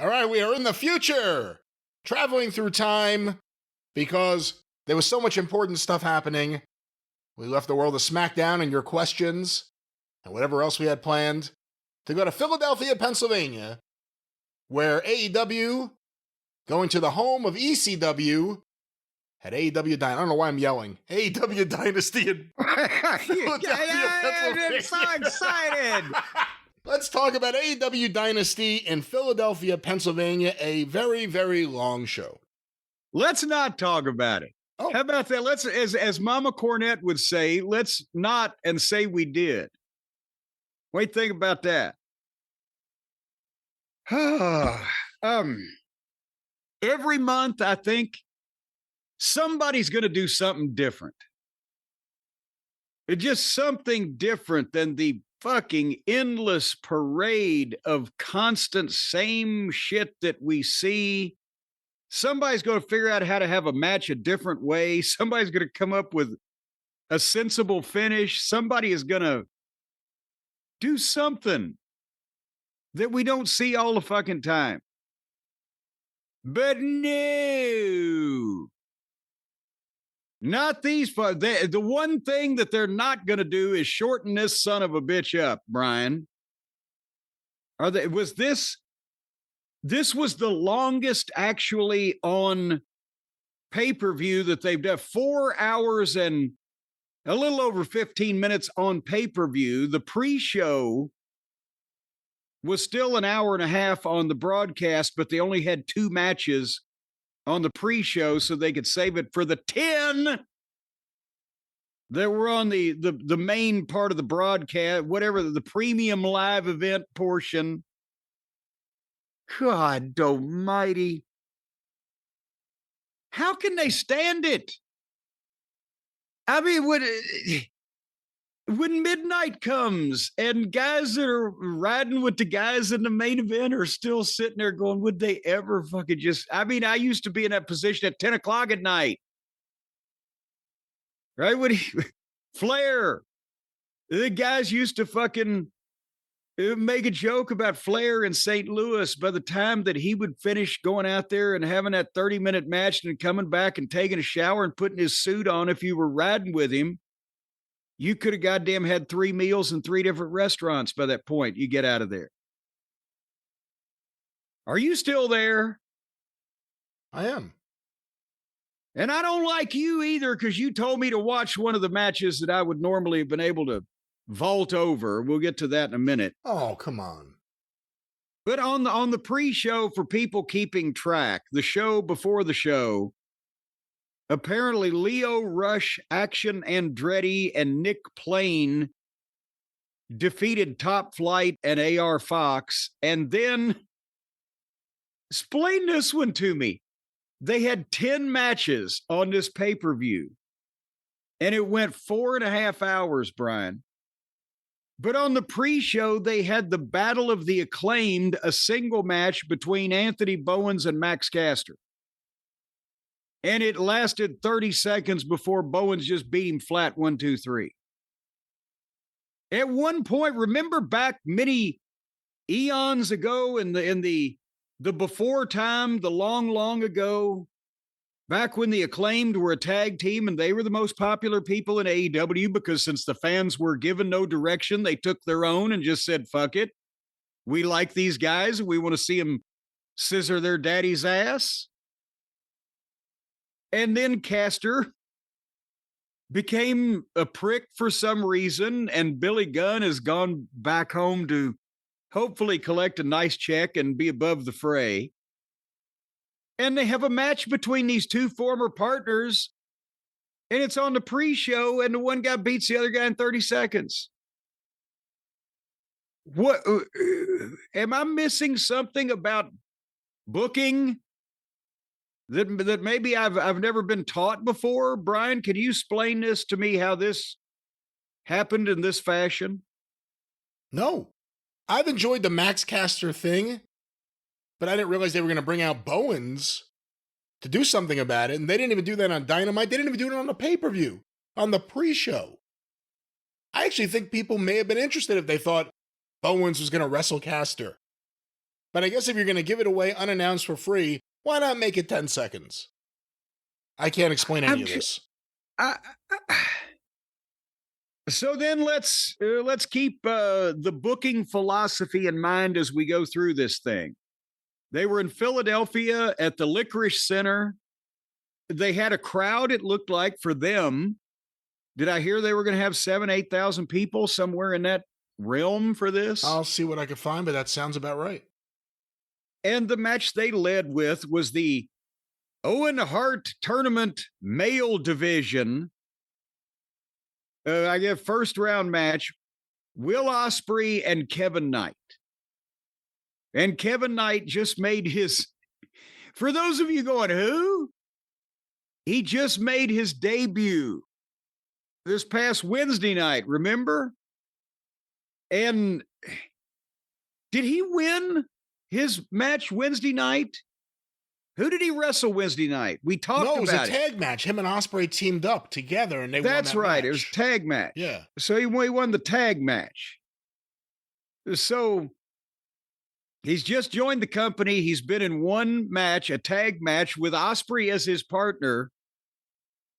All right, we are in the future, traveling through time because there was so much important stuff happening. We left the world of SmackDown and your questions and whatever else we had planned to go to Philadelphia, Pennsylvania, where AEW, going to the home of ECW, had AEW Dynasty. I don't know why I'm yelling. AEW Dynasty in Philadelphia, Pennsylvania. I'm so excited. Let's talk about AEW Dynasty in Philadelphia, Pennsylvania, a very, very long show. Let's not talk about it. Oh. How about that? Let's, as Mama Cornette would say, let's not and say we did. What do you think about that? Every month, I think somebody's going to do something different. It's just something different than the fucking endless parade of constant same shit that we see. Somebody's going to figure out how to have a match a different way. Somebody's going to come up with a sensible finish. Somebody is going to do something that we don't see all the fucking time. But no. Not these. The one thing that they're not going to do is shorten this son of a bitch up, Brian. This was the longest actually on pay-per-view that they've done. 4 hours and a little over 15 minutes on pay-per-view. The pre-show was still an hour and a half on the broadcast, but they only had 2 matches on the pre-show so they could save it for the 10 that were on the main part of the broadcast, whatever, the premium live event portion. God almighty. How can they stand it? I mean, when midnight comes and guys that are riding with the guys in the main event are still sitting there going, would they ever fucking just, I mean, I used to be in that position at 10 o'clock at night. Right? Flair, the guys used to fucking make a joke about Flair in St. Louis. By the time that he would finish going out there and having that 30-minute match and coming back and taking a shower and putting his suit on, if you were riding with him, you could have goddamn had 3 meals in 3 different restaurants by that point. You get out of there. Are you still there? I am. And I don't like you either, because you told me to watch one of the matches that I would normally have been able to vault over. We'll get to that in a minute. Oh, come on. But on the pre-show, for people keeping track, the show before the show, apparently Leo Rush, Action Andretti, and Nick Plain defeated Top Flight and AR Fox. And then, explain this one to me. They had 10 matches on this pay-per-view. And it went 4.5 hours, Brian. But on the pre-show, they had the Battle of the Acclaimed, a single match between Anthony Bowens and Max Caster. And it lasted 30 seconds before Bowens just beat him flat 1, 2, 3. At one point, remember back many eons ago in the before time, the long ago, back when the Acclaimed were a tag team and they were the most popular people in AEW, because since the fans were given no direction, they took their own and just said, fuck it. We like these guys. We want to see them scissor their daddy's ass. And then Caster became a prick for some reason, and Billy Gunn has gone back home to hopefully collect a nice check and be above the fray. And they have a match between these 2 former partners, and it's on the pre-show, and the one guy beats the other guy in 30 seconds. What? Am I missing something about booking that maybe I've never been taught before? Brian, can you explain this to me, how this happened in this fashion? No. I've enjoyed the Max Caster thing, but I didn't realize they were going to bring out Bowens to do something about it. And they didn't even do that on Dynamite. They didn't even do it on the pay-per-view, on the pre-show. I actually think people may have been interested if they thought Bowens was going to wrestle Caster. But I guess if you're going to give it away unannounced for free, why not make it 10 seconds? I can't explain any of this. So then let's keep the booking philosophy in mind as we go through this thing. They were in Philadelphia at the Licorice Center. They had a crowd, it looked like, for them. Did I hear they were going to have 8,000 people somewhere in that realm for this? I'll see what I can find, but that sounds about right. And the match they led with was the Owen Hart Tournament Male Division. I get first round match, Will Osprey and Kevin Knight. And Kevin Knight just made his, for those of you going, who? He just made his debut this past Wednesday night, remember? And did he win his match Wednesday night? Who did he wrestle Wednesday night? We talked about it. No, it was a tag match. Him and Osprey teamed up together, and they won that match. That's right. It was a tag match. Yeah. So he won the tag match. So he's just joined the company. He's been in one match, a tag match with Osprey as his partner.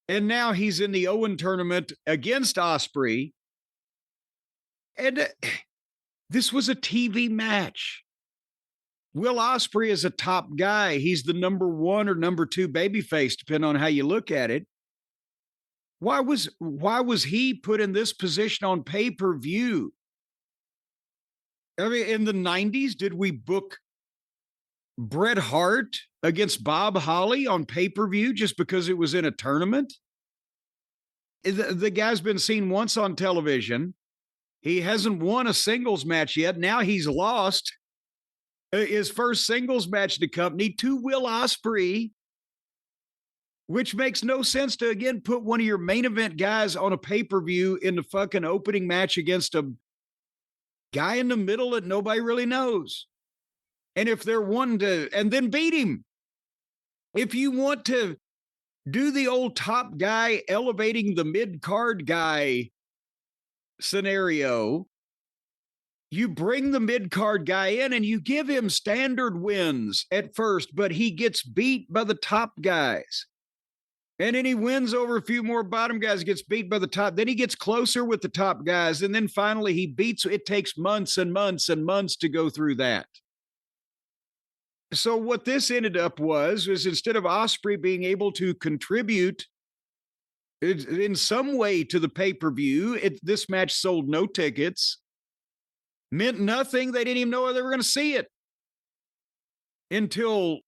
And now he's in the Owen tournament against Osprey. And this was a TV match. Will Osprey is a top guy. He's the number 1 or number 2 babyface, depending on how you look at it. Why was he put in this position on pay-per-view? I mean, in the 90s, did we book Bret Hart against Bob Holly on pay-per-view just because it was in a tournament? The guy's been seen once on television. He hasn't won a singles match yet. Now he's lost his first singles match in the company to Will Osprey, which makes no sense to, again, put one of your main event guys on a pay-per-view in the fucking opening match against a guy in the middle that nobody really knows. And if they're wanting to, and then beat him. If you want to do the old top guy elevating the mid-card guy scenario, you bring the mid-card guy in and you give him standard wins at first, but he gets beat by the top guys. And then he wins over a few more bottom guys, gets beat by the top. Then he gets closer with the top guys. And then finally he beats. It takes months and months and months to go through that. So what this ended up was instead of Osprey being able to contribute in some way to the pay-per-view, this match sold no tickets, meant nothing. They didn't even know they were going to see it until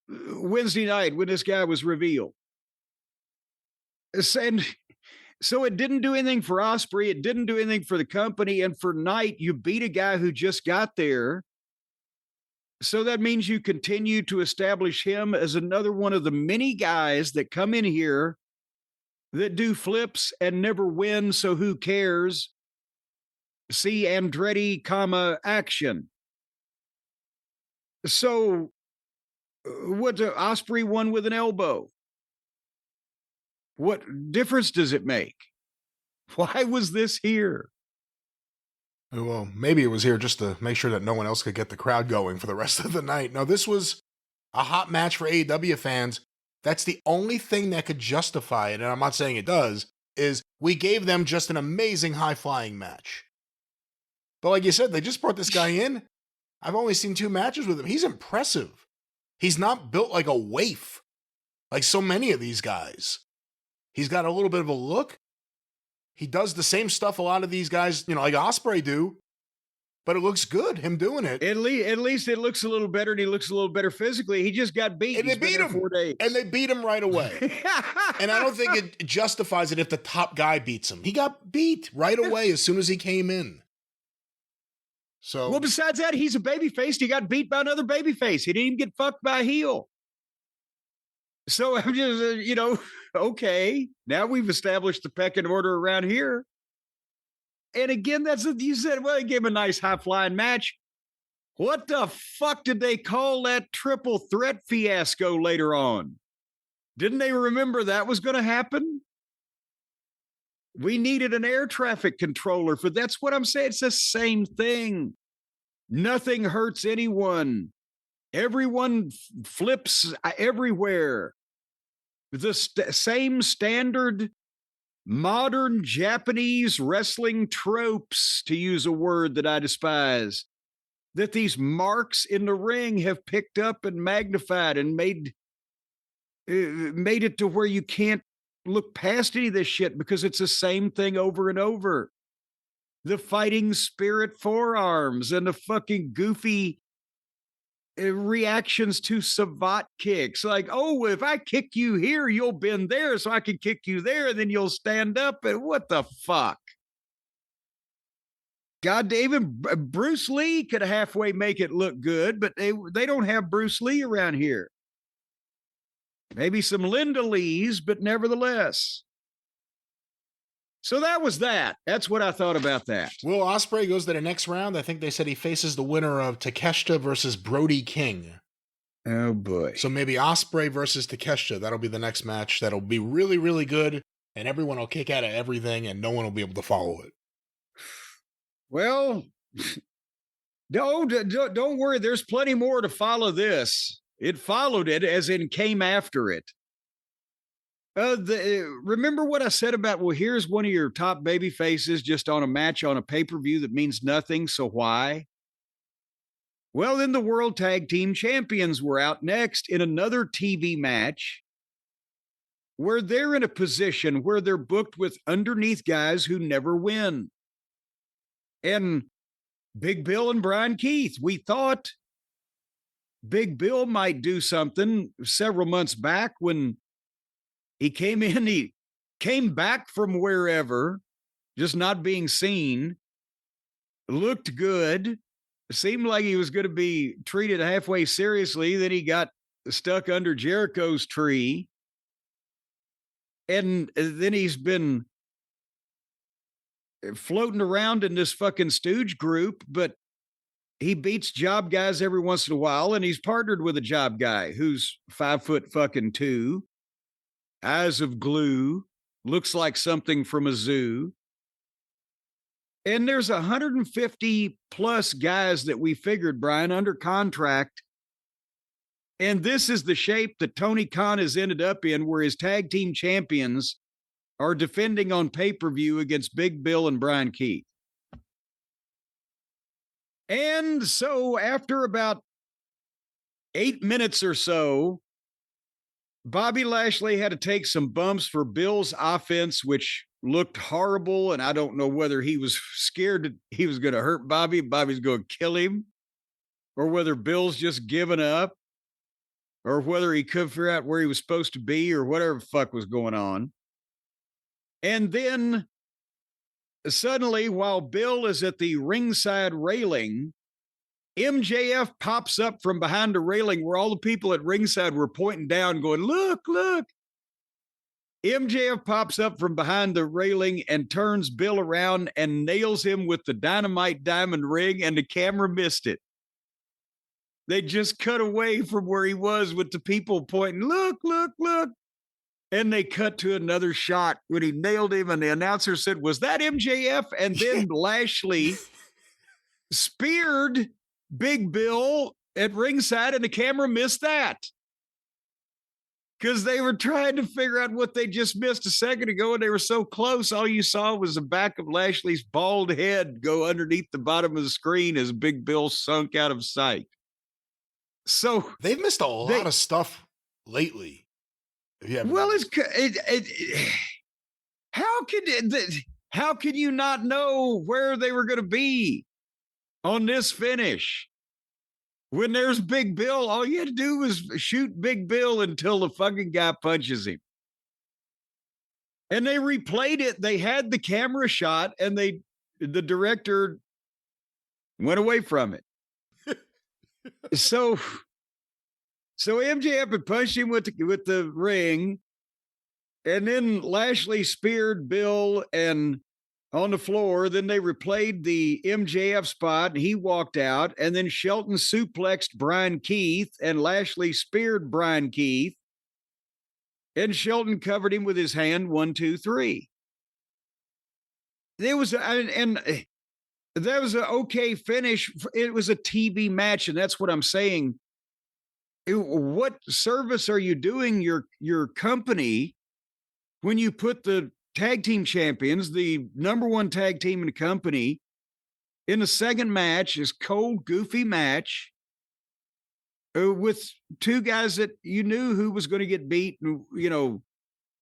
Wednesday night when this guy was revealed. And so it didn't do anything for Osprey. It didn't do anything for the company. And for Knight, you beat a guy who just got there. So that means you continue to establish him as another one of the many guys that come in here that do flips and never win. So who cares? See Andretti, action. So what Osprey won with an elbow? What difference does it make? Why was this here? Well, maybe it was here just to make sure that no one else could get the crowd going for the rest of the night. No, this was a hot match for AEW fans. That's the only thing that could justify it, and I'm not saying it does, is we gave them just an amazing high-flying match. But like you said, they just brought this guy in. I've only seen 2 matches with him. He's impressive. He's not built like a waif, like so many of these guys. He's got a little bit of a look. He does the same stuff a lot of these guys, like Osprey do, but it looks good, him doing it. At least it looks a little better, and he looks a little better physically. He just got beat. And they beat him. 4 days. And they beat him right away. And I don't think it justifies it if the top guy beats him. He got beat right away as soon as he came in. So, well, besides that, he's a babyface. He got beat by another babyface. He didn't even get fucked by a heel. So I'm just, okay, now we've established the pecking order around here. And again, that's what you said. Well, they gave him a nice high-flying match. What the fuck did they call that triple threat fiasco later on? Didn't they remember that was going to happen? We needed an air traffic controller for that's what I'm saying. It's the same thing. Nothing hurts anyone. Everyone flips everywhere. The same standard modern Japanese wrestling tropes, to use a word that I despise, that these marks in the ring have picked up and magnified and made it to where you can't look past any of this shit because it's the same thing over and over. The fighting spirit forearms and the fucking goofy reactions to savate kicks. Like, oh, if I kick you here, you'll bend there so I can kick you there and then you'll stand up. And what the fuck? God, even Bruce Lee could halfway make it look good, but they don't have Bruce Lee around here. Maybe some Linda Lees, but nevertheless. So that was that. That's what I thought about that. Will Osprey goes to the next round. I think they said he faces the winner of Takeshita versus Brody King. Oh, boy. So maybe Osprey versus Takeshita. That'll be the next match. That'll be really, really good, and everyone will kick out of everything, and no one will be able to follow it. Well, don't worry. There's plenty more to follow this. It followed it, as in came after it. Remember what I said about, well, here's one of your top baby faces just on a match on a pay-per-view that means nothing, so why? Well, then the World Tag Team Champions were out next in another TV match where they're in a position where they're booked with underneath guys who never win. And Big Bill and Brian Keith, we thought Big Bill might do something several months back when he came in, he came back from wherever, just not being seen, looked good, seemed like he was going to be treated halfway seriously. Then he got stuck under Jericho's tree. And then he's been floating around in this fucking stooge group, but he beats job guys every once in a while. And he's partnered with a job guy who's 5'2", eyes of glue, looks like something from a zoo. And there's 150 plus guys that we figured, Brian, under contract. And this is the shape that Tony Khan has ended up in, where his tag team champions are defending on pay-per-view against Big Bill and Brian Keith. And so after about 8 minutes or so, Bobby Lashley had to take some bumps for Bill's offense, which looked horrible. And I don't know whether he was scared that he was going to hurt Bobby, Bobby's going to kill him, or whether Bill's just given up, or whether he could figure out where he was supposed to be, or whatever the fuck was going on. And then suddenly, while Bill is at the ringside railing, MJF pops up from behind the railing where all the people at ringside were pointing down going, look, look. MJF pops up from behind the railing and turns Bill around and nails him with the dynamite diamond ring, and the camera missed it. They just cut away from where he was with the people pointing, look, look, look. And they cut to another shot when he nailed him, and the announcer said, was that MJF? And then Lashley speared Big Bill at ringside, and the camera missed that because they were trying to figure out what they just missed a second ago, and they were so close. All you saw was the back of Lashley's bald head go underneath the bottom of the screen as Big Bill sunk out of sight. So they've missed a lot of stuff lately. Well, how could you not know where they were going to be on this finish? When there's Big Bill, all you had to do was shoot Big Bill until the fucking guy punches him. And they replayed it. They had the camera shot, and the director went away from it. So MJF had punched him with the ring, and then Lashley speared Bill and on the floor. Then they replayed the MJF spot, and he walked out. And then Shelton suplexed Brian Keith, and Lashley speared Brian Keith. And Shelton covered him with his hand, 1, 2, 3. There was, and that was an okay finish. It was a TV match, and that's what I'm saying. What service are you doing your company when you put the tag team champions, the number one tag team in the company, in the second match, this cold, goofy match with two guys that you knew who was going to get beat? You know,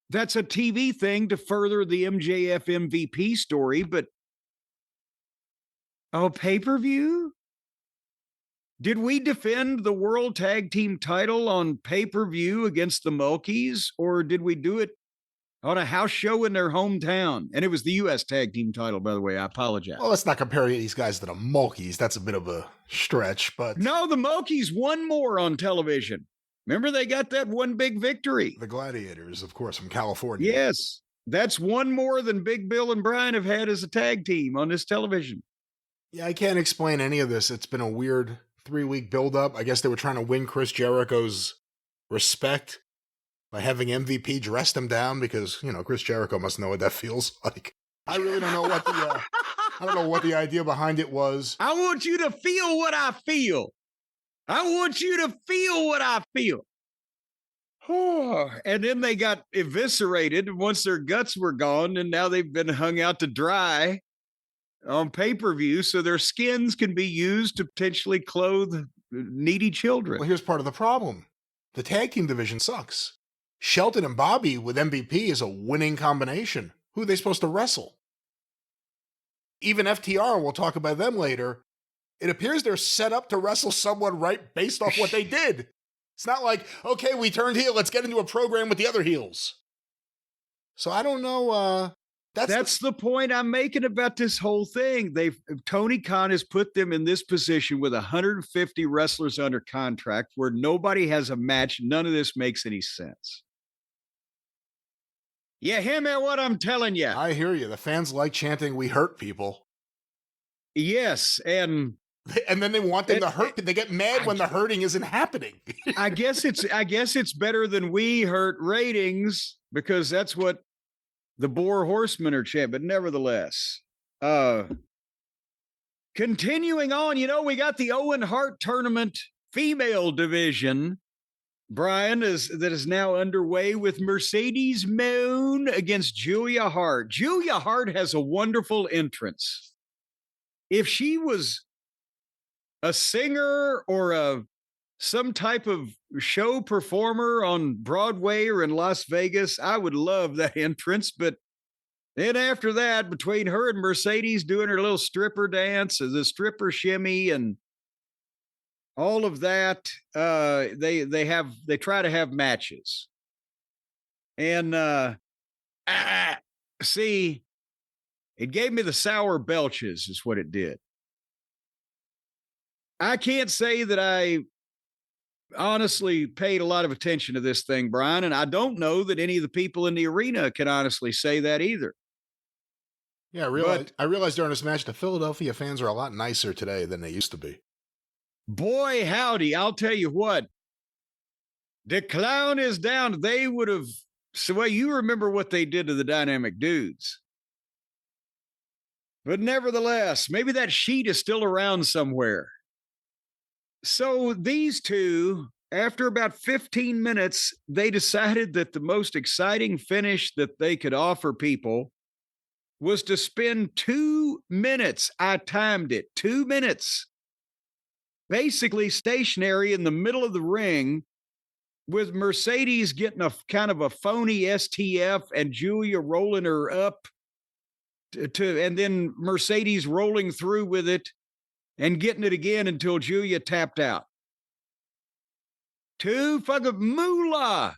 that's a TV thing to further the MJF MVP story, but pay-per-view? Did we defend the World Tag Team title on pay-per-view against the Mulkeys, or did we do it on a house show in their hometown? And it was the U.S. Tag Team title, by the way. I apologize. Well, let's not compare these guys to the Mulkeys. That's a bit of a stretch, but... No, the Mulkeys won more on television. Remember, they got that one big victory. The Gladiators, of course, from California. Yes, that's one more than Big Bill and Brian have had as a tag team on this television. Yeah, I can't explain any of this. It's been a weird 3-week buildup. I guess they were trying to win Chris Jericho's respect by having MVP dress him down because, you know, Chris Jericho must know what that feels like. I really don't know what the I don't know what the idea behind it was. I want you to feel what I feel. I want you to feel what I feel. Oh, and then they got eviscerated once their guts were gone, and now they've been hung out to dry on pay-per-view so their skins can be used to potentially clothe needy children. Well, here's part of the problem. The tag team division sucks. Shelton and Bobby with MVP is a winning combination. Who are they supposed to wrestle? Even FTR, we'll talk about them later, it appears they're set up to wrestle someone right based off what they did. It's not like, okay, we turned heel, let's get into a program with the other heels. So I don't know. That's the point I'm making about this whole thing. Tony Khan has put them in this position with 150 wrestlers under contract where nobody has a match. None of this makes any sense. You hear me what I'm telling you? I hear you. The fans like chanting, "We hurt people." Yes, and then they want them to hurt. They get mad when the hurting isn't happening. I guess it's better than "We hurt" ratings because that's what the Boar Horsemen are chanting. But nevertheless, continuing on, you know, we got the Owen Hart tournament female division. Brian, that is now underway with Mercedes Moon against Julia Hart. Julia Hart has a wonderful entrance. If she was a singer or some type of show performer on Broadway or in Las Vegas, I would love that entrance. But then after that, between her and Mercedes doing her little stripper dance, the stripper shimmy, and all of that, they try to have matches. And see, it gave me the sour belches is what it did. I can't say that I honestly paid a lot of attention to this thing, Brian, and I don't know that any of the people in the arena can honestly say that either. Yeah, I realized during this match, the Philadelphia fans are a lot nicer today than they used to be. Boy, howdy, I'll tell you what. The clown is down. They would have, you remember what they did to the Dynamic Dudes. But nevertheless, maybe that sheet is still around somewhere. So these two, after about 15 minutes, they decided that the most exciting finish that they could offer people was to spend 2 minutes. I timed it, 2 minutes, basically stationary in the middle of the ring with Mercedes getting a kind of a phony STF and Julia rolling her up and then Mercedes rolling through with it and getting it again until Julia tapped out. Two fucking Moolah.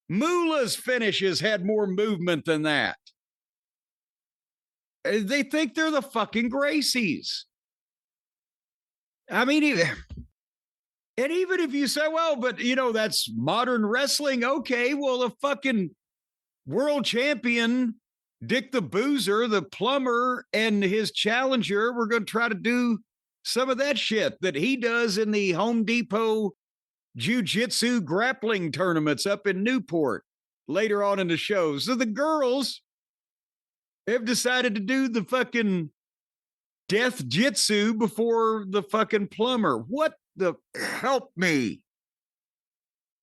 Moolah's finishes had more movement than that. They think they're the fucking Gracies. I mean, and even if you say, well, but you know, that's modern wrestling. Okay, well, the fucking world champion, Dick the Boozer, the plumber, and his challenger, we're going to try to do some of that shit that he does in the Home Depot jiu-jitsu grappling tournaments up in Newport. later on in the show. So the girls have decided to do the fucking death jitsu before the fucking plumber. What the help me?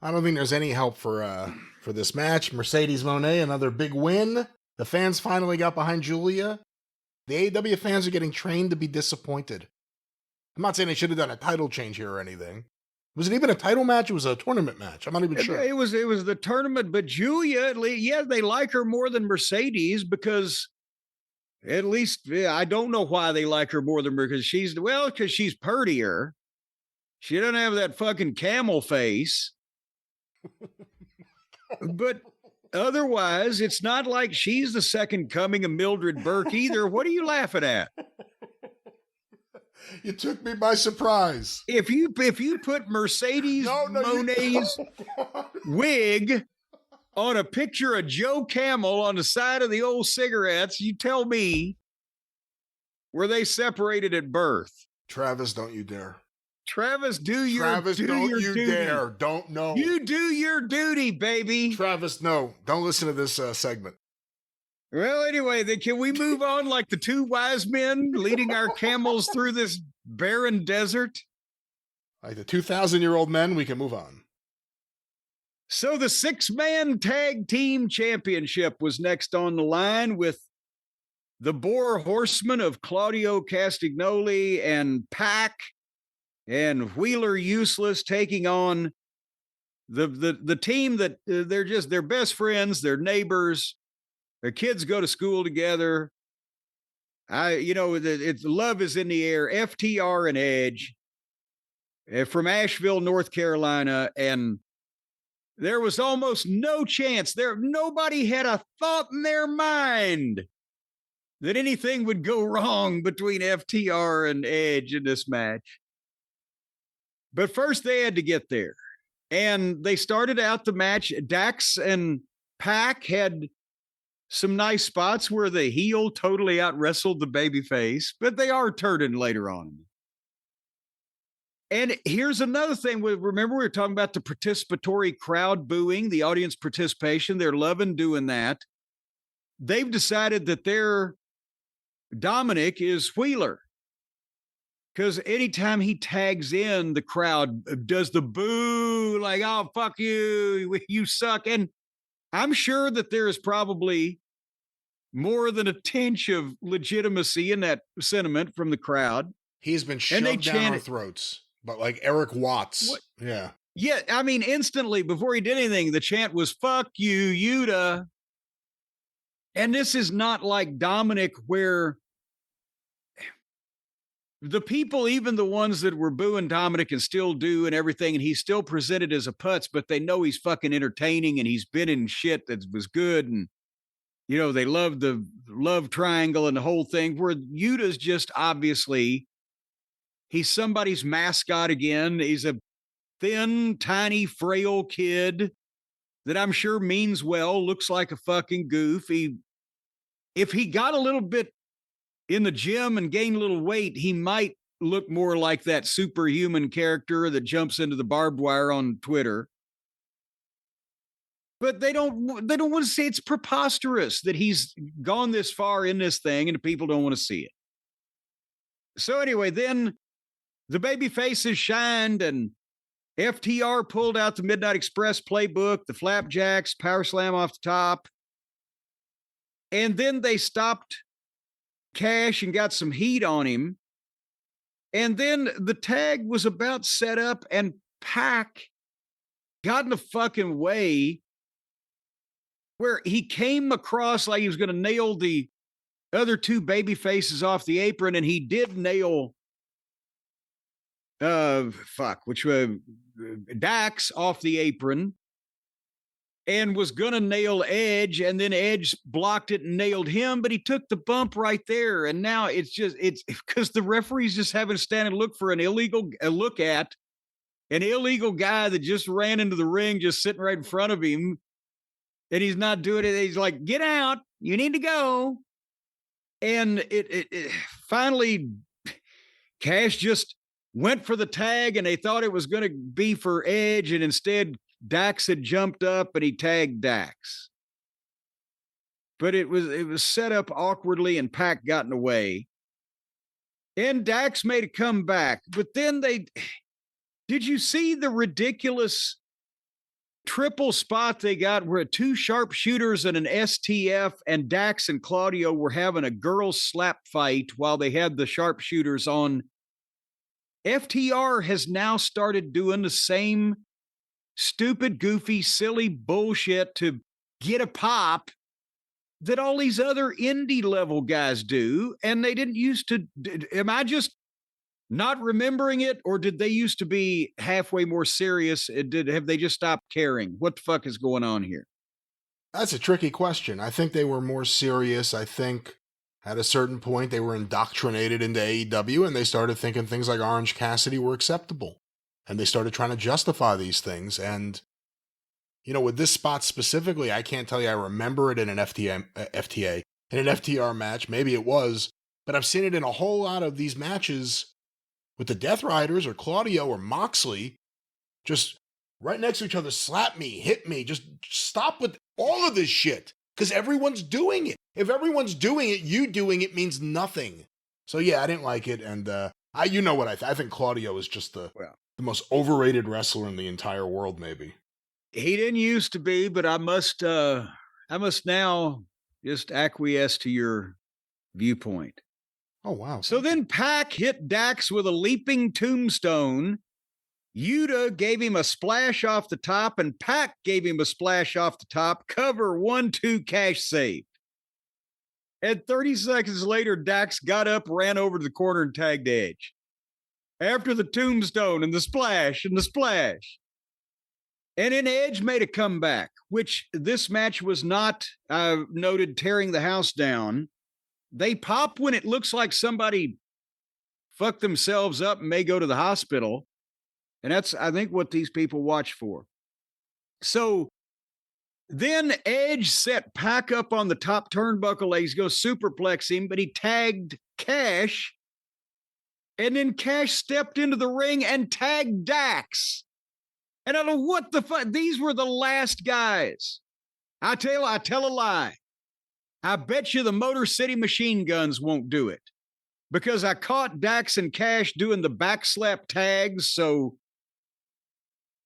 I don't think there's any help for this match. Mercedes Moné, another big win. The fans finally got behind Julia. The AEW fans are getting trained to be disappointed. I'm not saying they should have done a title change here or anything. Was it even a title match? It was a tournament match. I'm not even sure. It was the tournament, but Julia, yeah, they like her more than Mercedes because at least, yeah, I don't know why they like her more than her because she's prettier. She doesn't have that fucking camel face. But otherwise, it's not like she's the second coming of Mildred Burke either. What are you laughing at? You took me by surprise. If you put Mercedes Moné's wig on a picture of Joe Camel on the side of the old cigarettes, you tell me, were they separated at birth? Travis, don't you dare. Travis, don't you duty. Dare. Don't know. You do your duty, baby. Travis, no. Don't listen to this segment. Well, anyway, then can we move on like the two wise men leading our camels through this barren desert? Like the 2,000-year-old men, we can move on. So the 6-man tag team championship was next on the line with the Boar Horsemen of Claudio Castagnoli and Pac and Wheeler Useless taking on the team that they're best friends, they're neighbors, their kids go to school together. It's love is in the air. FTR and Edge from Asheville, North Carolina, and there was almost no chance there. Nobody had a thought in their mind that anything would go wrong between FTR and Edge in this match. But first they had to get there. And they started out the match. Dax and Pac had some nice spots where the heel totally out wrestled the babyface, but they are turning later on. And here's another thing. Remember, we were talking about the participatory crowd booing, the audience participation. They're loving doing that. They've decided that their Dominic is Wheeler. Because anytime he tags in, the crowd does the boo, like, oh, fuck you, you suck. And I'm sure that there is probably more than a tinge of legitimacy in that sentiment from the crowd. He's been shoved down our throats, but like Eric Watts. What? Yeah. Yeah, I mean, instantly, before he did anything, the chant was, fuck you, Yuta. And this is not like Dominic where the people, even the ones that were booing Dominic and still do and everything, and he's still presented as a putz, but they know he's fucking entertaining and he's been in shit that was good. And, they love the love triangle and the whole thing, where Yuta's just obviously, he's somebody's mascot again. He's a thin, tiny, frail kid that I'm sure means well, looks like a fucking goof. If he got a little bit in the gym and gain a little weight, he might look more like that superhuman character that jumps into the barbed wire on Twitter. But they don't want to say it's preposterous that he's gone this far in this thing and people don't want to see it. So anyway, then the baby faces shined and FTR pulled out the Midnight Express playbook, the flapjacks, power slam off the top. And then they stopped Cash and got some heat on him. And then the tag was about set up and Pac got in the fucking way where he came across like he was going to nail the other two baby faces off the apron, and he did nail Dax off the apron and was going to nail Edge, and then Edge blocked it and nailed him, but he took the bump right there. And now it's because the referee's just having to stand and look for an illegal guy that just ran into the ring, just sitting right in front of him. And he's not doing it. He's like, get out. You need to go. And it finally, Cash just went for the tag, and they thought it was going to be for Edge, and instead Dax had jumped up and he tagged Dax. But it was set up awkwardly and Pac got in the way. And Dax made a comeback. But then did you see the ridiculous triple spot they got where two sharpshooters and an STF and Dax and Claudio were having a girls slap fight while they had the sharpshooters on? FTR has now started doing the same stupid, goofy, silly bullshit to get a pop that all these other indie level guys do. And they didn't used to. Am I just not remembering it? Or did they used to be halfway more serious? Have they just stopped caring? What the fuck is going on here? That's a tricky question. I think they were more serious. I think at a certain point they were indoctrinated into AEW and they started thinking things like Orange Cassidy were acceptable. And they started trying to justify these things. And you know, with this spot specifically, I can't tell you I remember it in an FTA, in an FTR match. Maybe it was, but I've seen it in a whole lot of these matches with the Death Riders or Claudio or Moxley, just right next to each other, slap me, hit me, just stop with all of this shit, because everyone's doing it. If everyone's doing it, you doing it means nothing. So yeah, I didn't like it, and you know what I think Claudio is just the most overrated wrestler in the entire world, maybe. He didn't used to be, but I must now just acquiesce to your viewpoint. Oh, wow. So then Pac hit Dax with a leaping tombstone. Yuta gave him a splash off the top, and Pac gave him a splash off the top. Cover 1-2 cash saved. And 30 seconds later, Dax got up, ran over to the corner, and tagged Edge. After the tombstone and the splash and the splash. And then Edge made a comeback, which this match was not noted tearing the house down. They pop when it looks like somebody fucked themselves up and may go to the hospital. And that's, I think, what these people watch for. So then Edge set Pac up on the top turnbuckle legs, go superplex him, but he tagged Cash. And then Cash stepped into the ring and tagged Dax. And I don't know what the fuck. These were the last guys. I tell a lie. I bet you the Motor City Machine Guns won't do it, because I caught Dax and Cash doing the backslap tags. So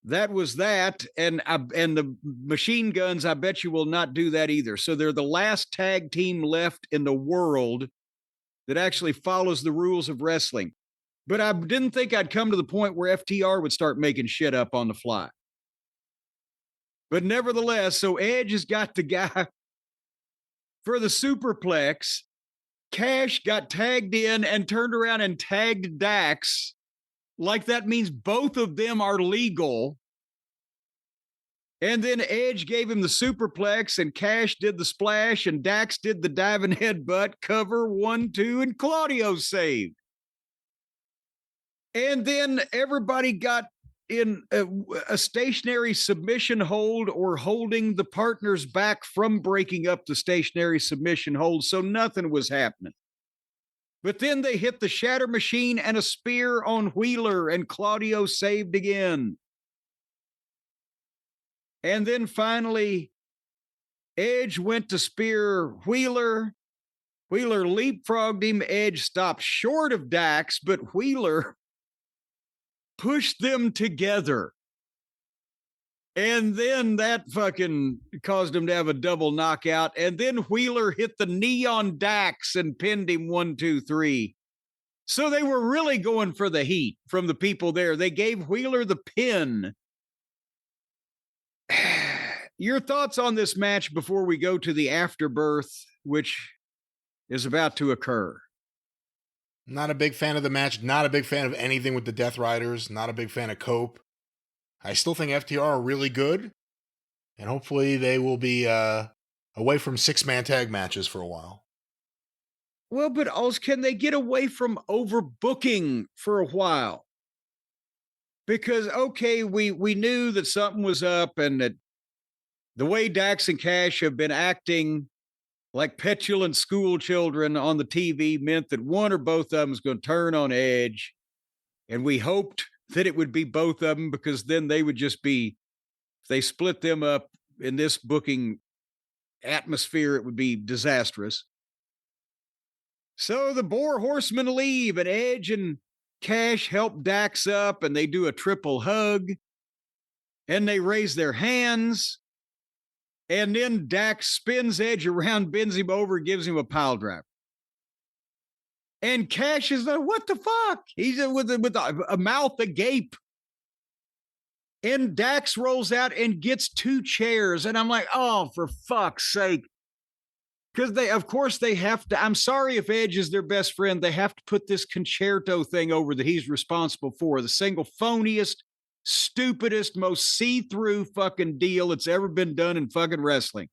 that was that. And the Machine Guns, I bet you will not do that either. So they're the last tag team left in the world that actually follows the rules of wrestling. But I didn't think I'd come to the point where FTR would start making shit up on the fly. But nevertheless, so Edge has got the guy for the superplex. Cash got tagged in and turned around and tagged Dax. Like that means both of them are legal. And then Edge gave him the superplex and Cash did the splash and Dax did the diving headbutt, cover 1-2, and Claudio saved. And then everybody got in a stationary submission hold or holding the partners back from breaking up the stationary submission hold. So nothing was happening. But then they hit the shatter machine and a spear on Wheeler, and Claudio saved again. And then finally, Edge went to spear Wheeler. Wheeler leapfrogged him. Edge stopped short of Dax, but Wheeler pushed them together. And then that fucking caused him to have a double knockout. And then Wheeler hit the knee on Dax and pinned him 1-2-3. So they were really going for the heat from the people there. They gave Wheeler the pin. Your thoughts on this match before we go to the afterbirth, which is about to occur? Not a big fan of the match. Not a big fan of anything with the Death Riders. Not a big fan of Cope. I still think FTR are really good. And hopefully they will be away from 6-man tag matches for a while. Well, but also, can they get away from overbooking for a while? Because, okay, we knew that something was up and that the way Dax and Cash have been acting like petulant school children on the TV meant that one or both of them was going to turn on Edge. And we hoped that it would be both of them, because then they would just be If they split them up in this booking atmosphere, it would be disastrous. So the Boar Horsemen leave, and Edge and Cash help Dax up, and they do a triple hug, and they raise their hands, and then Dax spins Edge around, bends him over, gives him a pile driver. And Cash is like, what the fuck? He's with a mouth agape. And Dax rolls out and gets 2 chairs. And I'm like, oh, for fuck's sake. Because they have to. I'm sorry if Edge is their best friend. They have to put this concerto thing over that he's responsible for. The single phoniest, stupidest, most see-through fucking deal that's ever been done in fucking wrestling.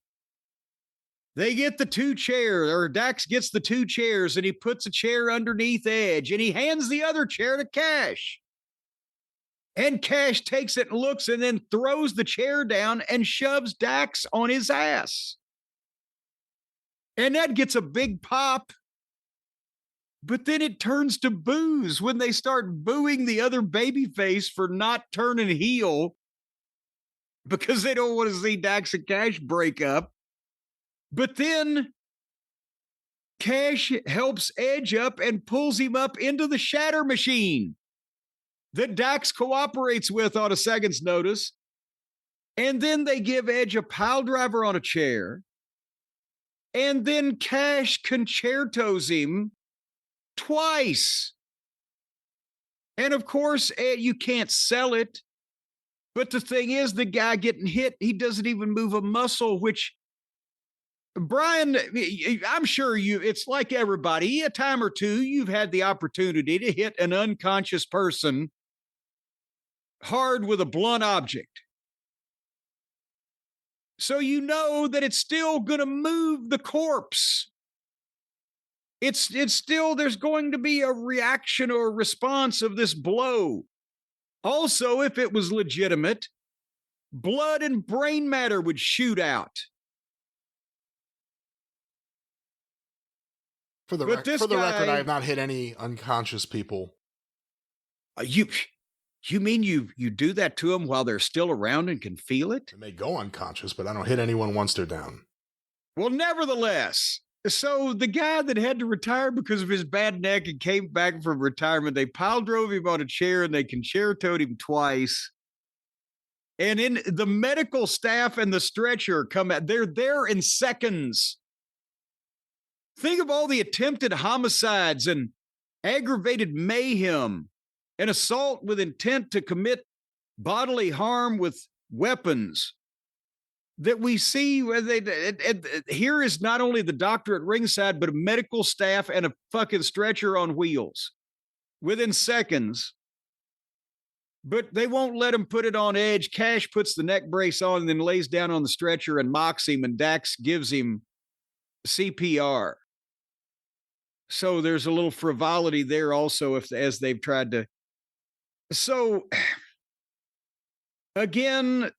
They get the 2 chairs, or Dax gets the 2 chairs, and he puts a chair underneath Edge, and he hands the other chair to Cash. And Cash takes it and looks, and then throws the chair down and shoves Dax on his ass. And that gets a big pop. But then it turns to boos when they start booing the other babyface for not turning heel because they don't want to see Dax and Cash break up. But then Cash helps Edge up and pulls him up into the shatter machine that Dax cooperates with on a second's notice. And then they give Edge a pile driver on a chair. And then Cash concertos him twice. And of course, you can't sell it. But the thing is, the guy getting hit, he doesn't even move a muscle, which, Brian, I'm sure it's like everybody, a time or two, you've had the opportunity to hit an unconscious person hard with a blunt object. So you know that it's still going to move the corpse. It's still, there's going to be a reaction or response of this blow. Also, if it was legitimate, blood and brain matter would shoot out. For the record, I have not hit any unconscious people. You mean you do that to them while they're still around and can feel it? They may go unconscious, but I don't hit anyone once they're down. Well, nevertheless, so the guy that had to retire because of his bad neck and came back from retirement, they pile drove him on a chair and they concertoed him twice. And in the medical staff and the stretcher come out, they're there in seconds. Think of all the attempted homicides and aggravated mayhem and assault with intent to commit bodily harm with weapons that we see. Here is not only the doctor at ringside, but a medical staff and a fucking stretcher on wheels within seconds. But they won't let him put it on Edge. Cash puts the neck brace on and then lays down on the stretcher and mocks him, and Dax gives him CPR. So there's a little frivolity there also as they've tried to. So, again,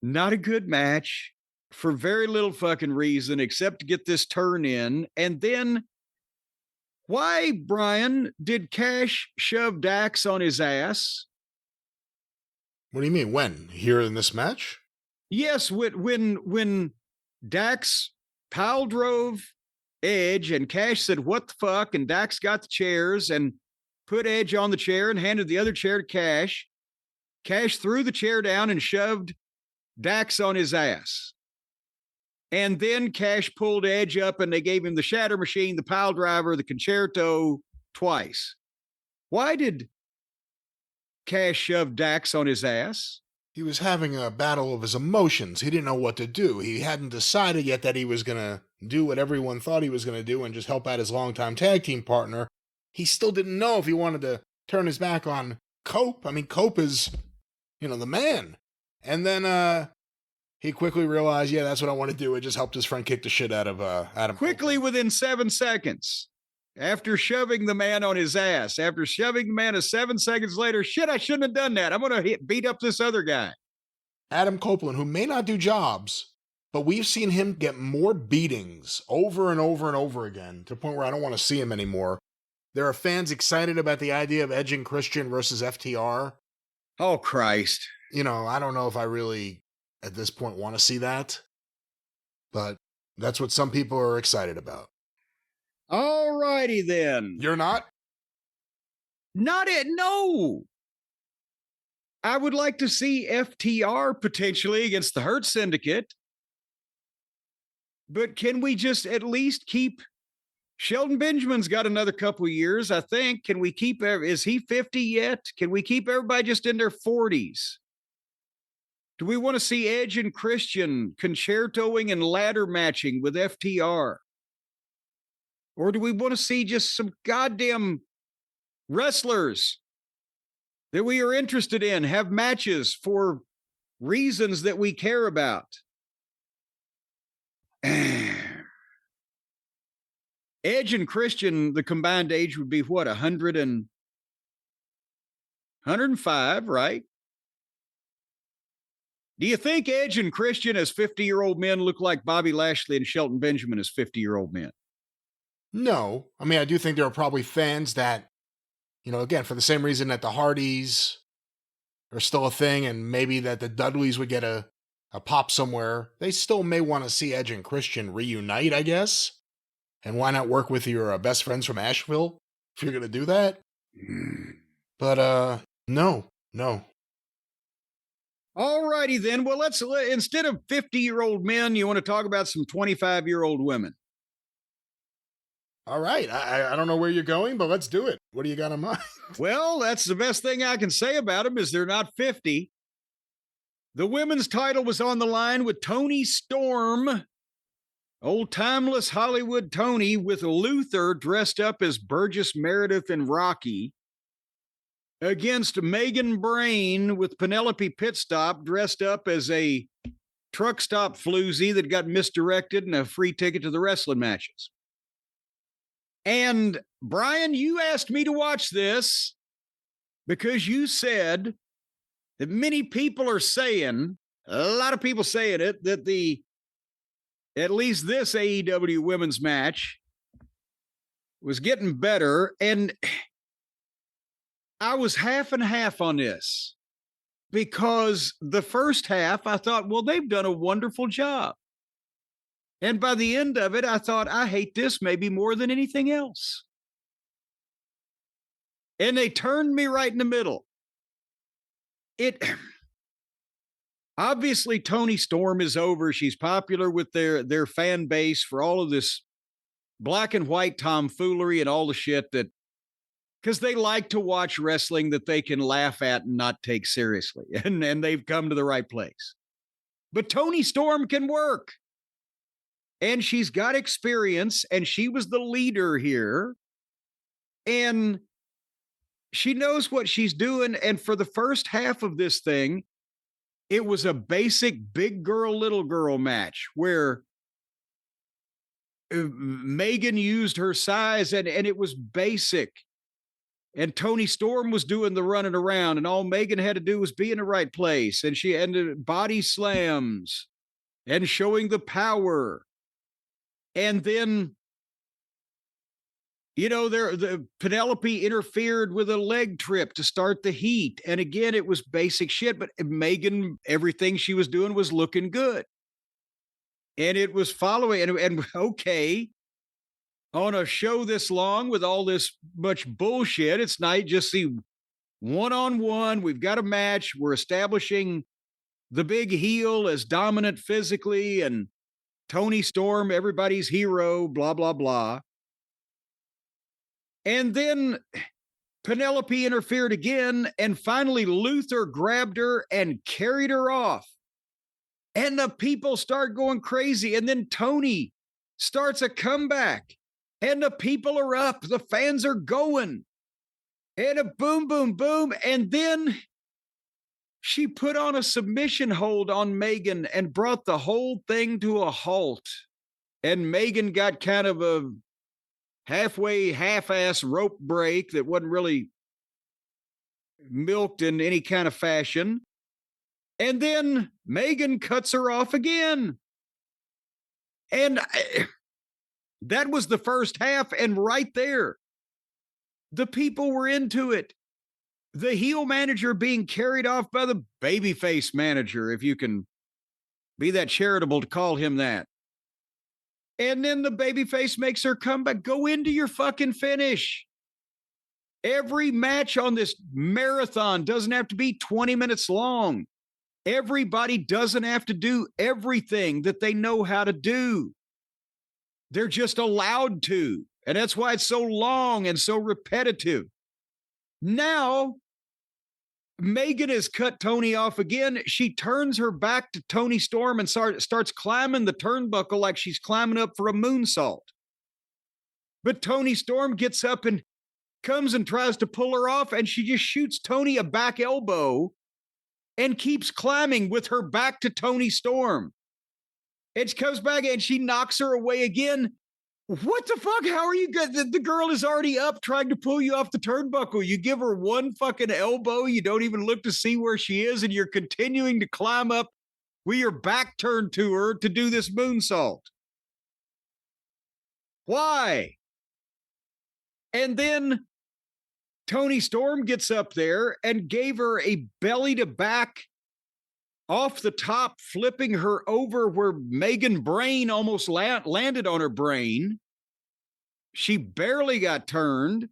not a good match for very little fucking reason except to get this turn in. And then, why, Brian, did Cash shove Dax on his ass? What do you mean, when? Here in this match? Yes, when Dax pile drove Edge and Cash said, what the fuck? And Dax got the chairs and put Edge on the chair and handed the other chair to Cash. Cash threw the chair down and shoved Dax on his ass. And then Cash pulled Edge up and they gave him the shatter machine, the pile driver, the concerto twice. Why did Cash shove Dax on his ass? He was having a battle of his emotions. He didn't know what to do. He hadn't decided yet that he was going to do what everyone thought he was going to do and just help out his longtime tag team partner. He still didn't know if he wanted to turn his back on Cope. I mean, Cope is, the man. And then he quickly realized, yeah, that's what I want to do. It just helped his friend kick the shit out of Adam. Quickly, within 7 seconds, after shoving the man on his ass, after shoving the man 7 seconds later, shit, I shouldn't have done that. I'm going to beat up this other guy. Adam Copeland, who may not do jobs, but we've seen him get more beatings over and over and over again to the point where I don't want to see him anymore. There are fans excited about the idea of Edge and Christian versus FTR. Oh, Christ. I don't know if I really, at this point, want to see that. But that's what some people are excited about. All righty then. You're not? Not it. No. I would like to see FTR potentially against the Hurt Syndicate. But can we just at least keep Shelton Benjamin's got another couple of years, I think. Can we keep, is he 50 yet? Can we keep everybody just in their 40s? Do we want to see Edge and Christian concertoing and ladder matching with FTR? Or do we want to see just some goddamn wrestlers that we are interested in have matches for reasons that we care about? Edge and Christian, the combined age would be what, 105, right? Do you think Edge and Christian as 50-year-old men look like Bobby Lashley and Shelton Benjamin as 50-year-old men? No. I mean, I do think there are probably fans that, again, for the same reason that the Hardys are still a thing and maybe that the Dudleys would get a pop somewhere, they still may want to see Edge and Christian reunite, I guess. And why not work with your best friends from Asheville if you're going to do that? But, no. All righty then. Well, let's, instead of 50-year-old men, you want to talk about some 25-year-old women. All right. I don't know where you're going, but let's do it. What do you got in mind? Well, that's the best thing I can say about them is they're not 50. The women's title was on the line with Toni Storm, old timeless Hollywood Tony, with Luther dressed up as Burgess Meredith and Rocky, against Megan Brain with Penelope Pitstop dressed up as a truck stop floozy that got misdirected and a free ticket to the wrestling matches. And Brian, you asked me to watch this because you said that many people are saying, a lot of people saying it, that at least this AEW women's match was getting better. And I was half and half on this because the first half, I thought, well, they've done a wonderful job. And by the end of it, I thought, I hate this maybe more than anything else. And they turned me right in the middle. Obviously, Toni Storm is over. She's popular with their fan base for all of this black and white tomfoolery and all the shit that, because they like to watch wrestling that they can laugh at and not take seriously. And they've come to the right place. But Toni Storm can work. And she's got experience, and she was the leader here. And she knows what she's doing. And for the first half of this thing, it was a basic big girl, little girl match where Megan used her size and it was basic. And Toni Storm was doing the running around, and all Megan had to do was be in the right place. And she ended body slams and showing the power. And then, the Penelope interfered with a leg trip to start the heat. And again, it was basic shit, but Megan, everything she was doing was looking good. And it was following, and okay, on a show this long with all this much bullshit, it's nice just see one-on-one. We've got a match. We're establishing the big heel as dominant physically, and Toni Storm, everybody's hero, blah, blah, blah. And then Penelope interfered again, and finally Luther grabbed her and carried her off. And the people start going crazy, and then Toni starts a comeback, and the people are up, the fans are going, and a boom, boom, boom, and then she put on a submission hold on Megan and brought the whole thing to a halt. And Megan got kind of a half-ass rope break that wasn't really milked in any kind of fashion. And then Megan cuts her off again. And that was the first half. And right there, the people were into it. the heel manager being carried off by the babyface manager, if you can be that charitable to call him that. And then the babyface makes her come back. Go into your fucking finish. Every match on this marathon doesn't have to be 20 minutes long. Everybody doesn't have to do everything that they know how to do. They're just allowed to. And that's why it's so long and so repetitive. Now, Megan has cut Tony off again. She turns her back to Toni Storm and starts climbing the turnbuckle like she's climbing up for a moonsault. But Toni Storm gets up and comes and tries to pull her off, and she just shoots Tony a back elbow and keeps climbing with her back to Toni Storm. And she comes back and she knocks her away again. What the fuck? How are you good? The girl is already up trying to pull you off the turnbuckle. You give her one fucking elbow. You don't even look to see where she is. And you're continuing to climb up with your back turned to her to do this moonsault. Why? And then Toni Storm gets up there and gave her a belly to back off the top, flipping her over where Megan Brain almost landed on her brain. She barely got turned.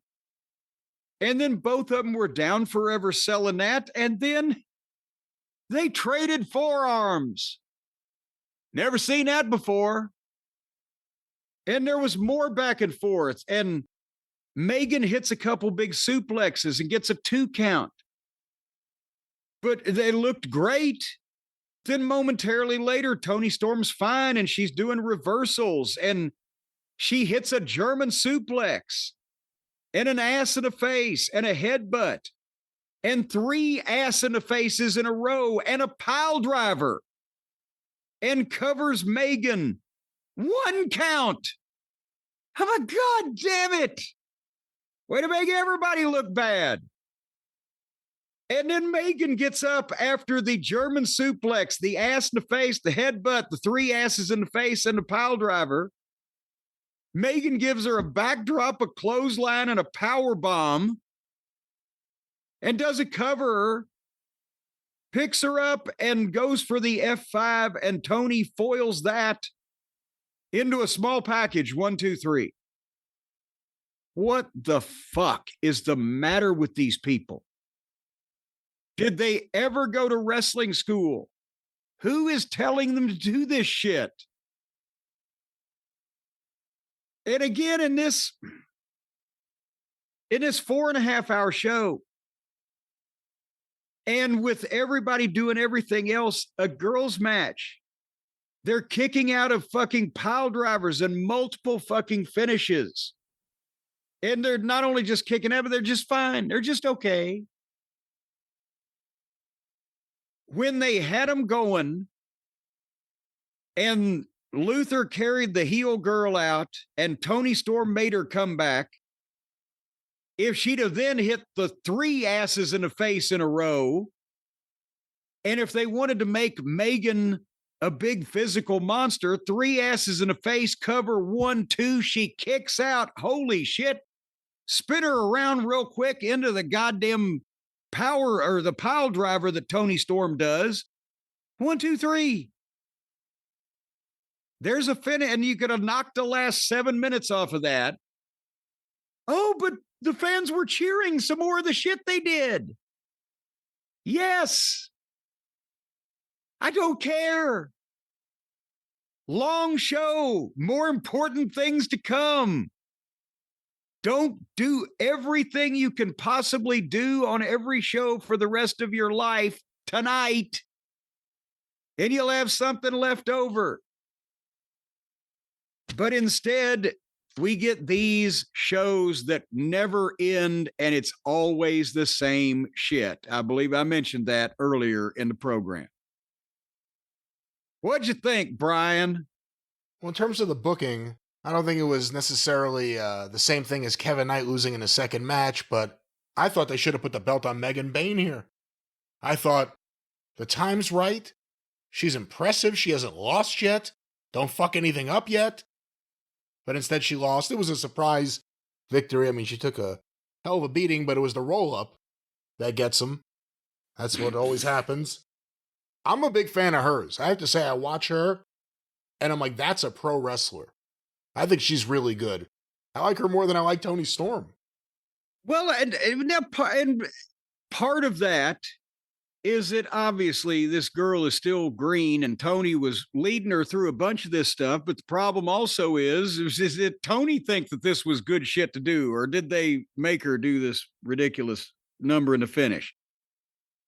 And then both of them were down forever selling that. And then they traded forearms. Never seen that before. And there was more back and forth. And Megan hits a couple big suplexes and gets a 2 count. But they looked great. Then momentarily later, Toni Storm's fine and she's doing reversals and she hits a German suplex and an ass in the face and a headbutt and 3 ass in the faces in a row and a pile driver and covers Megan. 1 count. I'm like, God damn it. Way to make everybody look bad. And then Megan gets up after the German suplex, the ass in the face, the headbutt, the 3 asses in the face, and the pile driver. Megan gives her a backdrop, a clothesline, and a power bomb. And doesn't cover her. Picks her up and goes for the F5, and Tony foils that into a small package. 1, 2, 3. What the fuck is the matter with these people? Did they ever go to wrestling school? Who is telling them to do this shit? And again, in this 4.5-hour show, and with everybody doing everything else, a girls' match, they're kicking out of fucking pile drivers and multiple fucking finishes. And they're not only just kicking out, but they're just fine. They're just okay. When they had them going and Luther carried the heel girl out and Toni Storm made her come back, if she'd have then hit the 3 asses in the face in a row, and if they wanted to make Megan a big physical monster, 3 asses in the face, cover 1, 2, she kicks out. Holy shit. Spin her around real quick into the goddamn power or the pile driver that Toni Storm does. 1, 2, 3. There's a finish, and you could have knocked the last 7 minutes off of that. Oh, but the fans were cheering some more of the shit they did. Yes. I don't care. Long show, more important things to come. Don't do everything you can possibly do on every show for the rest of your life tonight, and you'll have something left over. But instead, we get these shows that never end, and it's always the same shit. I believe I mentioned that earlier in the program. What'd you think, Brian? Well, in terms of the booking, I don't think it was necessarily the same thing as Kevin Knight losing in a second match, but I thought they should have put the belt on Megan Bayne here. I thought the time's right. She's impressive. She hasn't lost yet. Don't fuck anything up yet. But instead she lost. It was a surprise victory. I mean, she took a hell of a beating, but it was the roll-up. that gets them. That's what always happens. I'm a big fan of hers. I have to say, I watch her, and I'm like, that's a pro wrestler. I think she's really good. I like her more than I like Toni Storm. Well, and part of that is that obviously this girl is still green and Tony was leading her through a bunch of this stuff. But the problem also is did Tony think that this was good shit to do, or did they make her do this ridiculous number in the finish?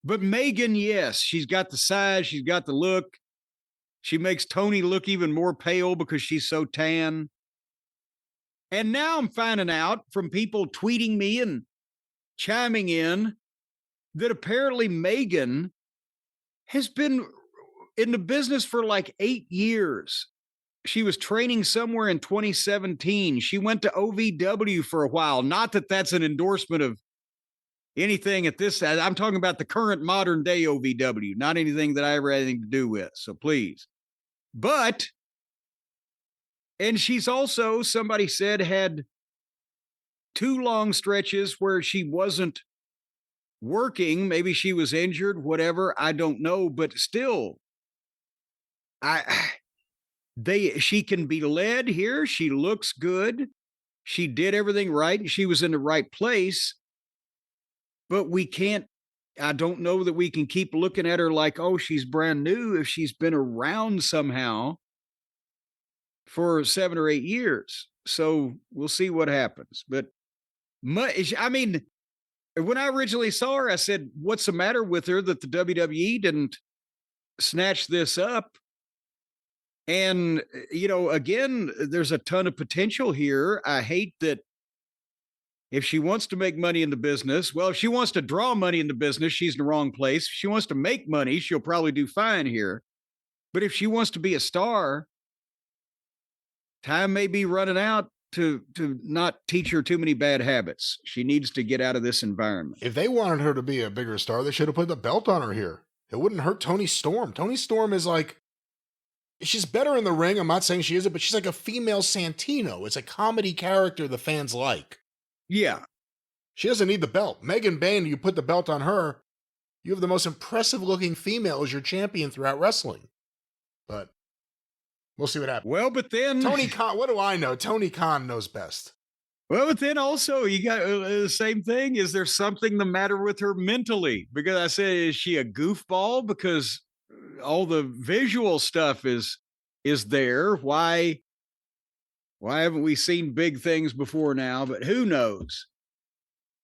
But Megan, yes, she's got the size, she's got the look. She makes Tony look even more pale because she's so tan. And now I'm finding out from people tweeting me and chiming in that apparently Megan has been in the business for like 8 years. She was training somewhere in 2017. She went to OVW for a while. Not that that's an endorsement of anything at this. I'm talking about the current modern day OVW, not anything that I ever had anything to do with. So please. But, and she's also, somebody said, had 2 long stretches where she wasn't working. Maybe she was injured, whatever. I don't know, but still, she can be led here. She looks good. She did everything right. She was in the right place, but I don't know that we can keep looking at her like, oh, she's brand new if she's been around somehow for 7 or 8 years. So we'll see what happens. But I mean, when I originally saw her, I said, what's the matter with her that the WWE didn't snatch this up? And, again, there's a ton of potential here. I hate that if she wants to make money in the business, well, if she wants to draw money in the business, she's in the wrong place. If she wants to make money, she'll probably do fine here. But if she wants to be a star, time may be running out to not teach her too many bad habits. She needs to get out of this environment. If they wanted her to be a bigger star, they should have put the belt on her here. It wouldn't hurt Toni Storm. Toni Storm is like, she's better in the ring. I'm not saying she isn't, but she's like a female Santino. It's a comedy character the fans like. Yeah. She doesn't need the belt. Megan Bayne, you put the belt on her, you have the most impressive looking female as your champion throughout wrestling. But we'll see what happens. Well, but then Tony Khan, what do I know? Tony Khan knows best. Well, but then also you got the same thing. Is there something the matter with her mentally? Because I said, is she a goofball? Because all the visual stuff is there. Why haven't we seen big things before now? But who knows?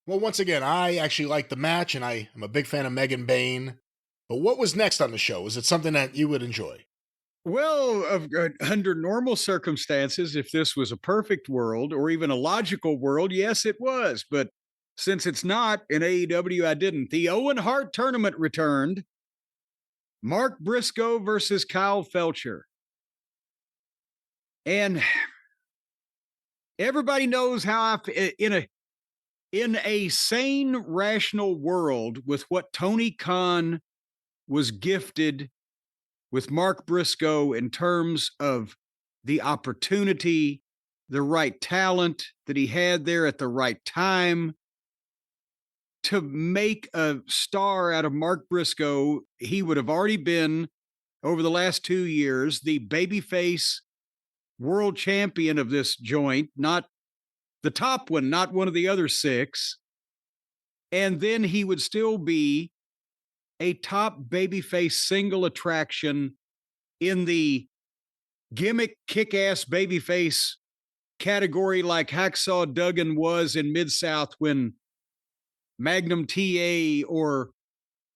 Well, once again, I actually like the match, and I am a big fan of Megan Bayne. But what was next on the show? Was it something that you would enjoy? Well, under normal circumstances, if this was a perfect world or even a logical world, yes, it was. But since it's not, in AEW, I didn't. The Owen Hart tournament returned. Mark Briscoe versus Kyle Fletcher. And everybody knows how in a sane, rational world with what Tony Khan was gifted with Mark Briscoe in terms of the opportunity, the right talent that he had there at the right time to make a star out of Mark Briscoe. He would have already been, over the last 2 years, the babyface world champion of this joint, not the top one, not one of the other 6. And then he would still be a top babyface single attraction in the gimmick kick-ass babyface category like Hacksaw Duggan was in Mid-South when Magnum TA or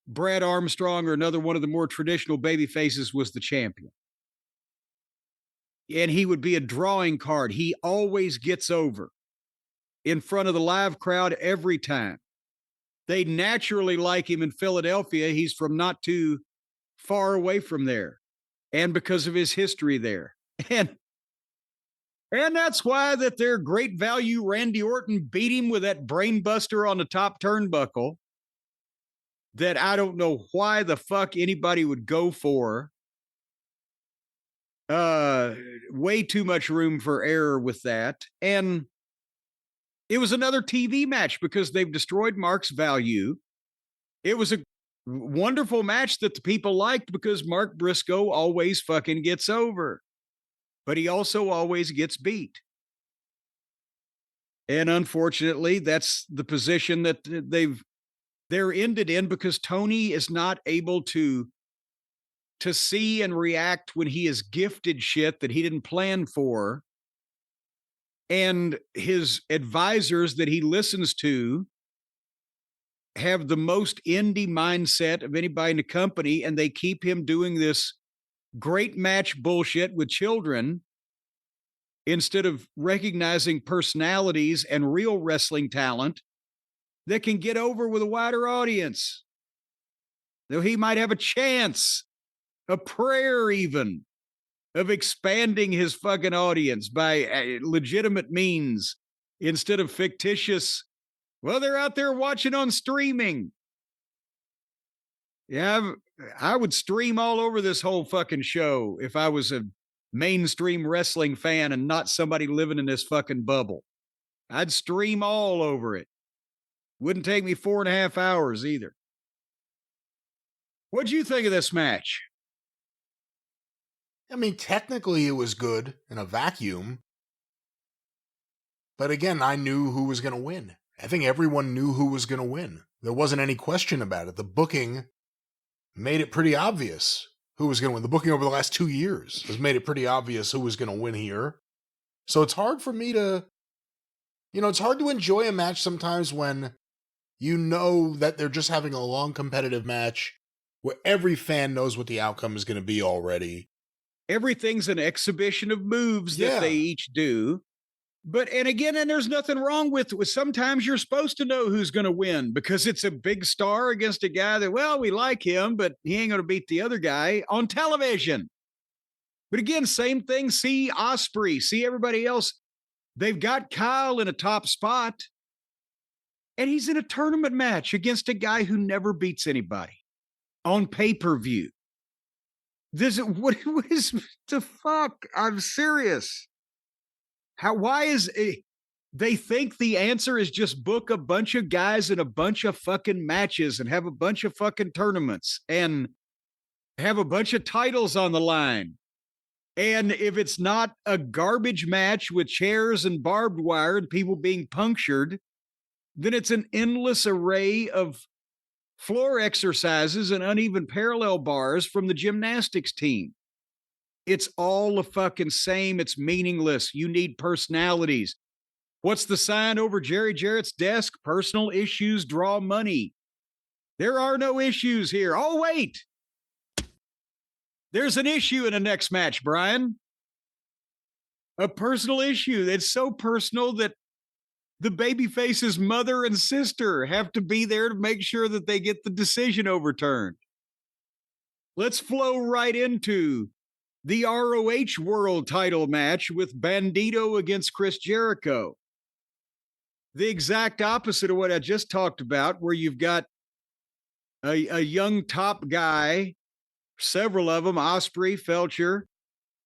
Brad Armstrong or another one of the more traditional babyfaces was the champion. And he would be a drawing card. He always gets over in front of the live crowd every time. They naturally like him in Philadelphia. He's from not too far away from there. And because of his history there. And that's why that their great value Randy Orton beat him with that brain buster on the top turnbuckle that I don't know why the fuck anybody would go for. Way too much room for error with that. And it was another TV match because they've destroyed Mark's value. It was a wonderful match that the people liked because Mark Briscoe always fucking gets over, but he also always gets beat. And unfortunately, that's the position that they're ended in because Tony is not able to see and react when he is gifted shit that he didn't plan for. And his advisors that he listens to have the most indie mindset of anybody in the company, and they keep him doing this great match bullshit with children instead of recognizing personalities and real wrestling talent that can get over with a wider audience. Though he might have a chance, a prayer even, of expanding his fucking audience by legitimate means instead of fictitious, well, they're out there watching on streaming. Yeah, I would stream all over this whole fucking show if I was a mainstream wrestling fan and not somebody living in this fucking bubble. I'd stream all over it. Wouldn't take me 4.5 hours either. What'd you think of this match? I mean, technically it was good in a vacuum. But again, I knew who was going to win. I think everyone knew who was going to win. There wasn't any question about it. The booking made it pretty obvious who was going to win. The booking over the last 2 years has made it pretty obvious who was going to win here. So it's hard for me to, it's hard to enjoy a match sometimes when you know that they're just having a long competitive match where every fan knows what the outcome is going to be already. Everything's an exhibition of moves that they each do. But, and there's nothing wrong with sometimes you're supposed to know who's going to win because it's a big star against a guy that, well, we like him, but he ain't going to beat the other guy on television. But again, same thing. See Osprey, see everybody else. They've got Kyle in a top spot, and he's in a tournament match against a guy who never beats anybody on pay-per-view. What is the fuck? I'm serious. They think the answer is just book a bunch of guys in a bunch of fucking matches and have a bunch of fucking tournaments and have a bunch of titles on the line. And if it's not a garbage match with chairs and barbed wire and people being punctured, then it's an endless array of floor exercises and uneven parallel bars from the gymnastics team. It's all the fucking same. It's meaningless. You need personalities. What's the sign over Jerry Jarrett's desk? Personal issues draw money. There are no issues here. Oh, wait. There's an issue in the next match, Brian. A personal issue. It's so personal that the babyface's mother and sister have to be there to make sure that they get the decision overturned. Let's flow right into the ROH World title match with Bandido against Chris Jericho. The exact opposite of what I just talked about, where you've got a young top guy, several of them, Osprey, Fletcher,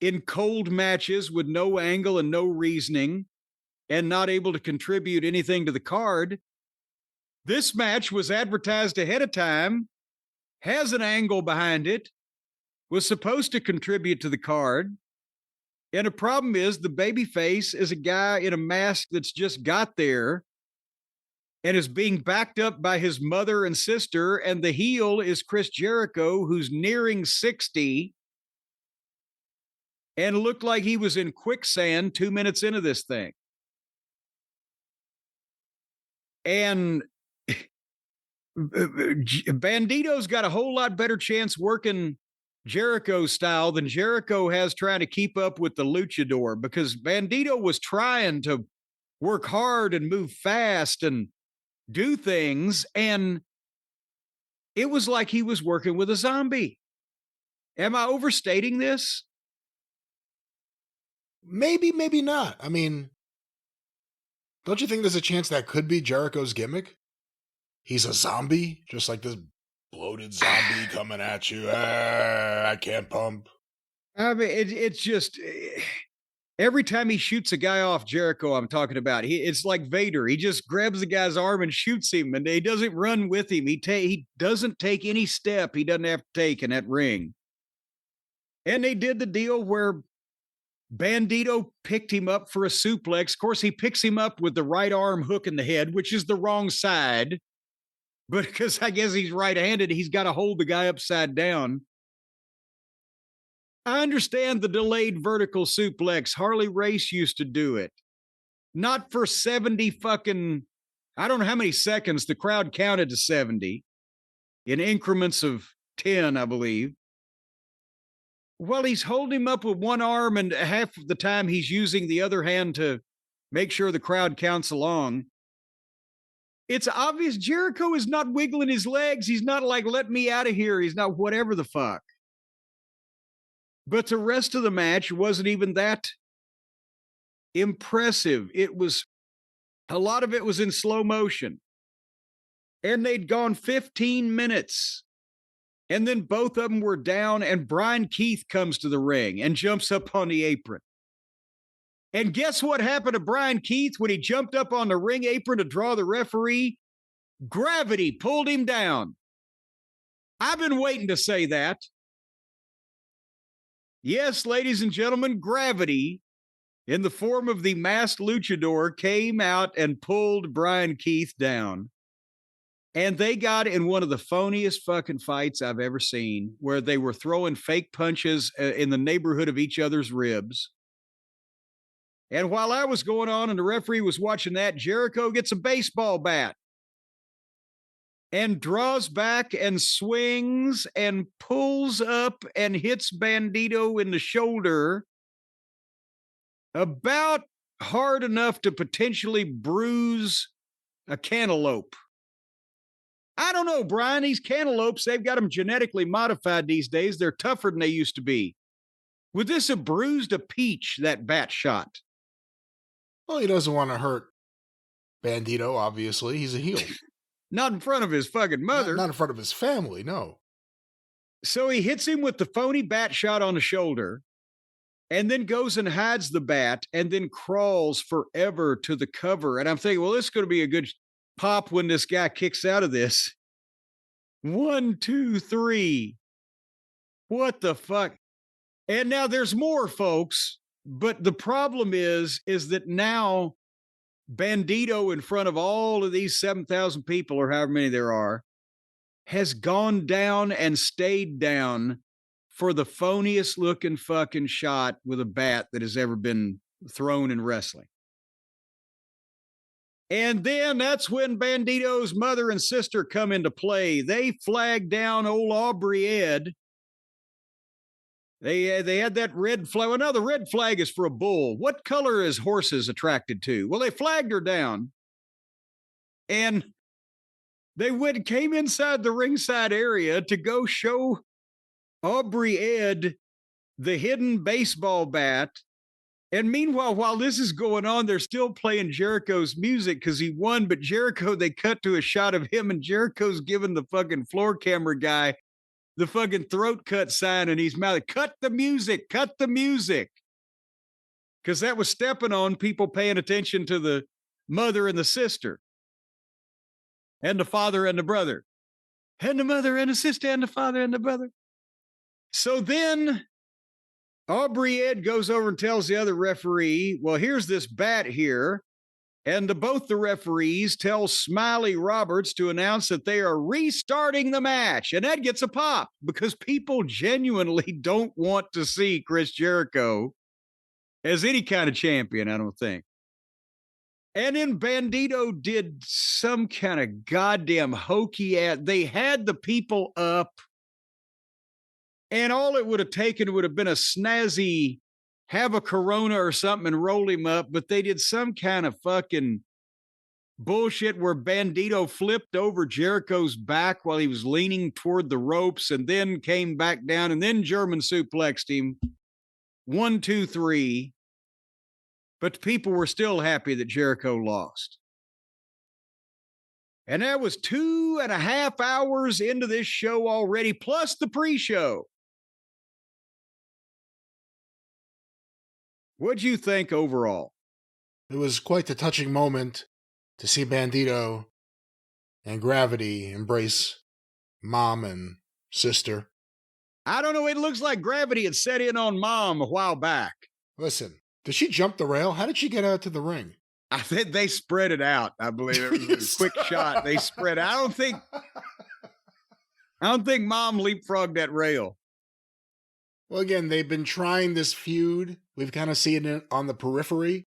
in cold matches with no angle and no reasoning, and not able to contribute anything to the card. This match was advertised ahead of time, has an angle behind it, was supposed to contribute to the card. And the problem is the babyface is a guy in a mask that's just got there and is being backed up by his mother and sister. And the heel is Chris Jericho, who's nearing 60 and looked like he was in quicksand 2 minutes into this thing. And Bandido's got a whole lot better chance working Jericho style than Jericho has trying to keep up with the luchador, because Bandido was trying to work hard and move fast and do things, and it was like he was working with a zombie. Am I overstating this? Maybe, maybe not. I mean, don't you think there's a chance that could be Jericho's gimmick? He's a zombie, just like this bloated zombie coming at you. I can't pump. I mean, it's just, Every time he shoots a guy off, Jericho, I'm talking about, it's like Vader. He just grabs the guy's arm and shoots him, and he doesn't run with him. He doesn't take any step he doesn't have to take in that ring. And they did the deal where Bandido picked him up for a suplex. Of course, he picks him up with the right arm hook in the head, which is the wrong side. But because I guess he's right-handed, he's got to hold the guy upside down. I understand the delayed vertical suplex. Harley Race used to do it. Not for 70 fucking, I don't know how many seconds. The crowd counted to 70 in increments of 10, I believe. Well, he's holding him up with one arm, and half of the time he's using the other hand to make sure the crowd counts along. It's obvious Jericho is not wiggling his legs. He's not like, let me out of here. He's not whatever the fuck. But the rest of the match wasn't even that impressive. It was, a lot of it was in slow motion. And they'd gone 15 minutes. And then both of them were down, and Brian Keith comes to the ring and jumps up on the apron. And guess what happened to Brian Keith when he jumped up on the ring apron to draw the referee? Gravity pulled him down. I've been waiting to say that. Yes, ladies and gentlemen, gravity in the form of the masked luchador came out and pulled Brian Keith down. And they got in one of the phoniest fucking fights I've ever seen, where they were throwing fake punches in the neighborhood of each other's ribs. And while I was going on and the referee was watching that, Jericho gets a baseball bat and draws back and swings and pulls up and hits Bandido in the shoulder about hard enough to potentially bruise a cantaloupe. I don't know, Brian. These cantaloupes, they've got them genetically modified these days. They're tougher than they used to be. Would this have bruised a peach, that bat shot? Well, he doesn't want to hurt Bandido, obviously. He's a heel. Not in front of his fucking mother. Not in front of his family, no. So he hits him with the phony bat shot on the shoulder, and then goes and hides the bat, and then crawls forever to the cover. And I'm thinking, well, this is going to be a good pop when this guy kicks out of this. 1, 2, 3. What the fuck? And now there's more, folks. But the problem is that now Bandido, in front of all of these 7,000 people, or however many there are, has gone down and stayed down for the phoniest looking fucking shot with a bat that has ever been thrown in wrestling. And then that's when Bandido's mother and sister come into play. They flag down old Aubrey Ed. They had that red flag. Well, now the red flag is for a bull. What color is horses attracted to? Well, they flagged her down. And they came inside the ringside area to go show Aubrey Ed the hidden baseball bat. And meanwhile, while this is going on, they're still playing Jericho's music because he won. But Jericho, they cut to a shot of him, and Jericho's giving the fucking floor camera guy the fucking throat cut sign, and he's mouthing, cut the music. Because that was stepping on people paying attention to the mother and the sister, and the father and the brother, and the mother and the sister, and the father and the brother. So then Aubrey Ed goes over and tells the other referee, well, here's this bat here. And both the referees tell Smiley Roberts to announce that they are restarting the match. And that gets a pop because people genuinely don't want to see Chris Jericho as any kind of champion, I don't think. And then Bandido did some kind of goddamn hokey they had the people up, and all it would have taken would have been a snazzy have a Corona or something and roll him up, but they did some kind of fucking bullshit where Bandido flipped over Jericho's back while he was leaning toward the ropes and then came back down and then German suplexed him. 1, 2, 3. But people were still happy that Jericho lost. And that was 2.5 hours into this show already, plus the pre-show. What'd you think overall? It was quite the touching moment to see Bandido and Gravity embrace mom and sister. I don't know. It looks like Gravity had set in on Mom a while back. Listen, did she jump the rail? How did she get out to the ring? I think they spread it out. I believe it was a quick shot. They spread. I don't think Mom leapfrogged that rail. Well, again, they've been trying this feud. We've kind of seen it on the periphery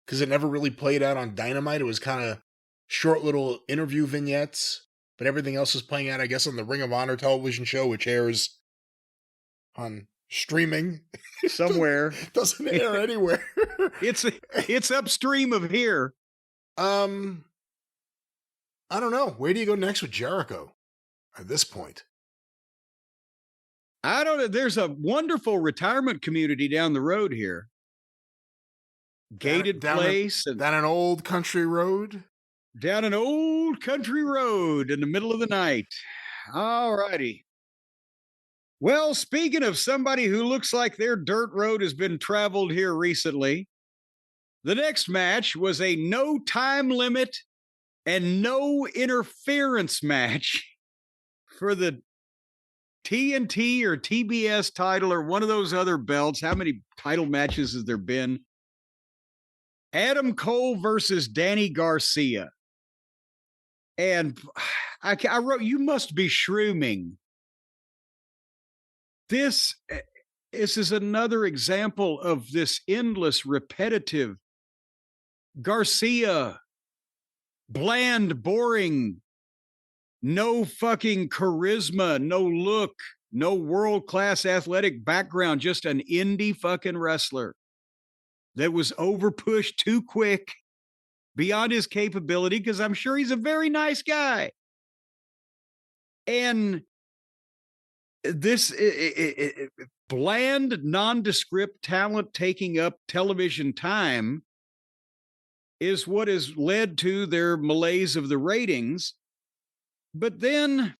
because it never really played out on Dynamite. It was kind of short little interview vignettes, but everything else is playing out, I guess, on the Ring of Honor television show, which airs on streaming somewhere. Doesn't air anywhere. It's upstream of here. I don't know. Where do you go next with Jericho at this point? I don't know. There's a wonderful retirement community down the road here. Gated place. Down an old country road? Down an old country road in the middle of the night. All righty. Well, speaking of somebody who looks like their dirt road has been traveled here recently, the next match was a no time limit and no interference match for the TNT or TBS title or one of those other belts. How many title matches has there been? Adam Cole versus Danny Garcia. And I wrote, you must be shrooming. This is another example of this endless, repetitive Garcia, bland, boring, no fucking charisma, no look, no world-class athletic background, just an indie fucking wrestler that was overpushed too quick beyond his capability, because I'm sure he's a very nice guy. And this bland, nondescript talent taking up television time is what has led to their malaise of the ratings. But then,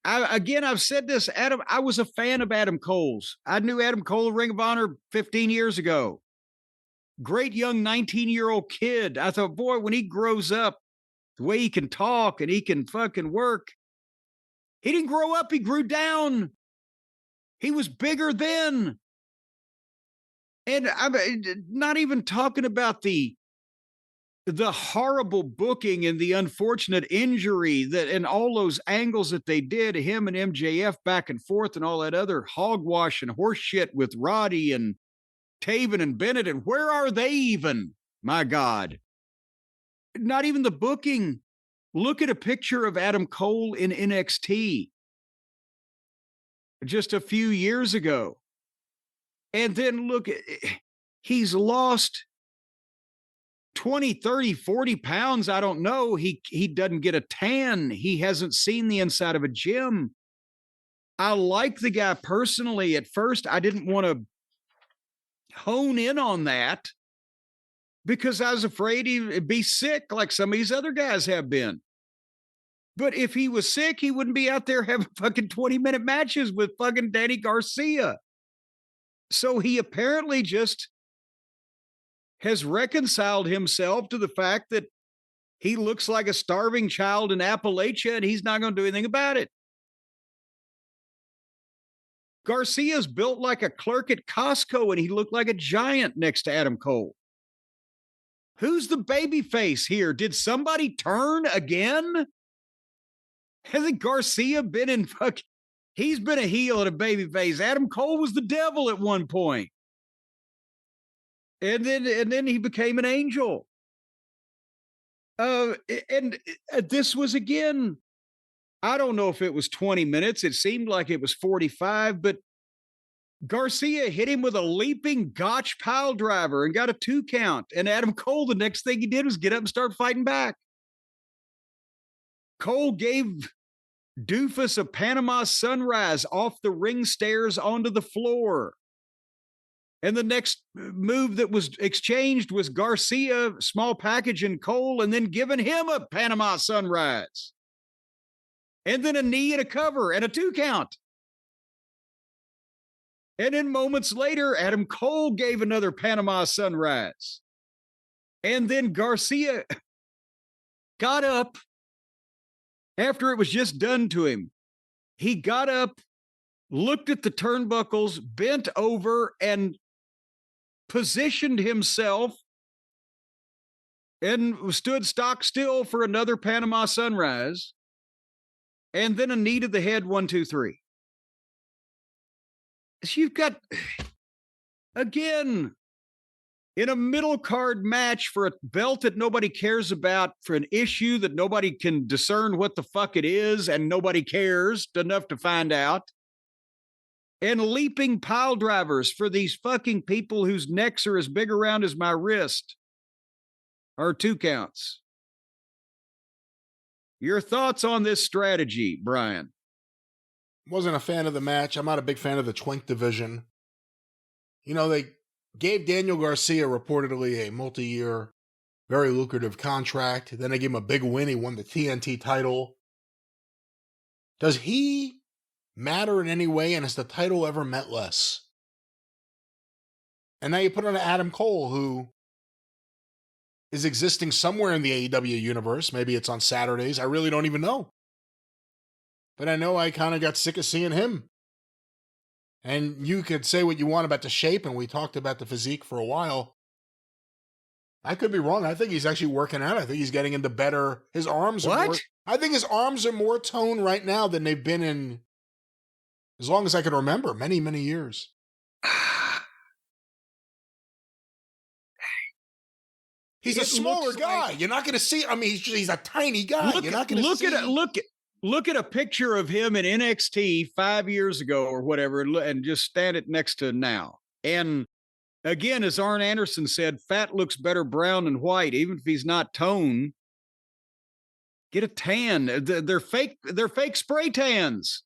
I've said this, Adam, I was a fan of Adam Cole's. I knew Adam Cole in Ring of Honor 15 years ago. Great young 19-year-old kid. I thought, boy, when he grows up, the way he can talk and he can fucking work. He didn't grow up, he grew down. He was bigger then. And I'm not even talking about the horrible booking and the unfortunate injury that and all those angles that they did, him and MJF back and forth and all that other hogwash and horse shit with Roddy and Taven and Bennett. And where are they even? My God. Not even the booking. Look at a picture of Adam Cole in NXT just a few years ago. And then look, he's lost 20, 30, 40 pounds. I don't know. He doesn't get a tan. He hasn't seen the inside of a gym. I like the guy personally. At first, I didn't want to hone in on that because I was afraid he'd be sick like some of these other guys have been. But if he was sick, he wouldn't be out there having fucking 20-minute matches with fucking Danny Garcia. So he apparently just has reconciled himself to the fact that he looks like a starving child in Appalachia and he's not going to do anything about it. Garcia's built like a clerk at Costco and he looked like a giant next to Adam Cole. Who's the baby face here? Did somebody turn again? Hasn't Garcia been in fucking... He's been a heel and a baby face. Adam Cole was the devil at one point. And then he became an angel. And this was, again, I don't know if it was 20 minutes. It seemed like it was 45, but Garcia hit him with a leaping gotch pile driver and got a 2 count. And Adam Cole, the next thing he did was get up and start fighting back. Cole gave Doofus a Panama Sunrise off the ring stairs onto the floor. And the next move that was exchanged was Garcia, small package and Cole, and then giving him a Panama Sunrise. And then a knee and a cover and a 2 count. And then moments later, Adam Cole gave another Panama Sunrise. And then Garcia got up after it was just done to him. He got up, looked at the turnbuckles, bent over, and positioned himself and stood stock still for another Panama Sunrise. And then a knee to the head, 1, 2, 3. So you've got, again, in a middle card match for a belt that nobody cares about, for an issue that nobody can discern what the fuck it is and nobody cares enough to find out, and leaping pile drivers for these fucking people whose necks are as big around as my wrist, or 2 counts. Your thoughts on this strategy, Brian? Wasn't a fan of the match. I'm not a big fan of the Twink division. You know, they gave Daniel Garcia reportedly a multi-year, very lucrative contract. Then they gave him a big win. He won the TNT title. Does he matter in any way, and has the title ever meant less? And now you put on Adam Cole, who is existing somewhere in the AEW universe. Maybe it's on Saturdays. I really don't even know. But I know I kind of got sick of seeing him. And you could say what you want about the shape, and we talked about the physique for a while. I could be wrong. I think he's actually working out. I think he's getting into better. His arms are more, I think his arms are more toned right now than they've been in as long as I can remember, many, many years. He's a smaller guy. You're not going to see. I mean, he's a tiny guy. You're not going to see. Look at a picture of him in NXT 5 years ago or whatever, and just stand it next to now. And again, as Arn Anderson said, fat looks better brown than white, even if he's not toned. Get a tan. They're fake spray tans.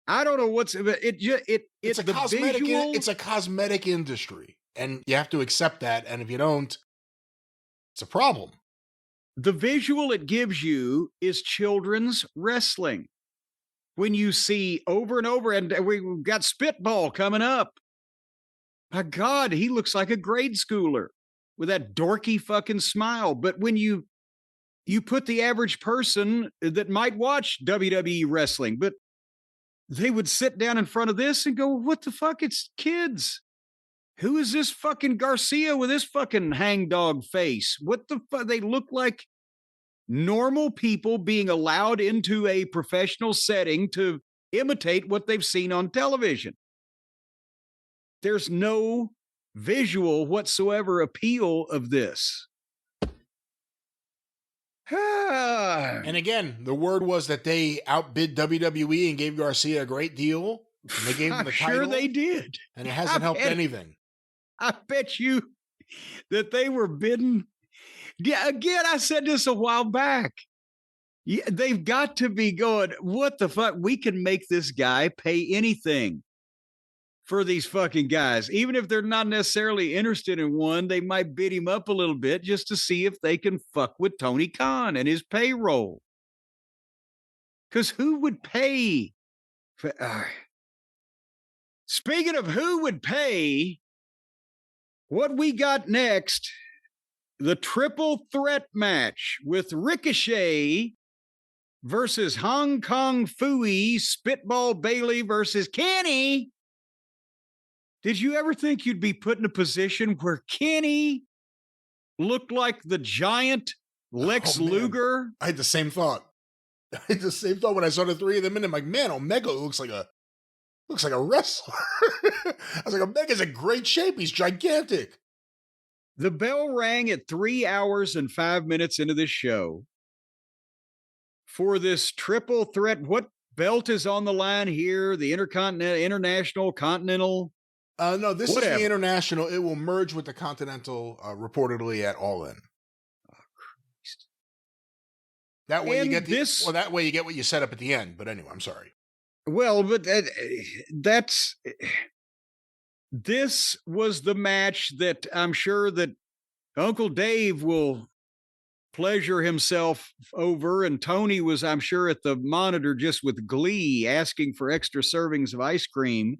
I don't know what's it's a cosmetic. It's a cosmetic industry, and you have to accept that. And if you don't, it's a problem. The visual it gives you is children's wrestling. When you see over and over, and we've got Spitball coming up. My God, he looks like a grade schooler with that dorky fucking smile. But when you put the average person that might watch WWE wrestling, but they would sit down in front of this and go, what the fuck? It's kids. Who is this fucking Garcia with this fucking hangdog face? What the fuck? They look like normal people being allowed into a professional setting to imitate what they've seen on television. There's no visual whatsoever appeal of this. And again, the word was that they outbid WWE and gave Garcia a great deal. And they gave him the title. Sure they did. And it hasn't helped anything. I bet you that they were bidding. Yeah, again, I said this a while back. Yeah, they've got to be going, what the fuck? We can make this guy pay anything for these fucking guys. Even if they're not necessarily interested in one, they might bid him up a little bit just to see if they can fuck with Tony Khan and his payroll. Because who would pay? Speaking of who would pay, what we got next, the triple threat match with Ricochet versus Hong Kong Phooey, Spitball Bailey versus Kenny. Did you ever think you'd be put in a position where Kenny looked like the giant Lex Luger? I had the same thought. I had the same thought when I saw the three of them, and I'm like, man, Omega looks like a wrestler. I was like, Omega's in great shape. He's gigantic. The bell rang at 3 hours and 5 minutes into this show for this triple threat. What belt is on the line here? The Intercontinental, International, Continental? No, this is the International. It will merge with the Continental, reportedly at All In. Oh, Christ. That way you get that way you get what you set up at the end. But anyway, I'm sorry. Well, but this was the match that I'm sure that Uncle Dave will pleasure himself over. And Tony was, I'm sure, at the monitor just with glee, asking for extra servings of ice cream.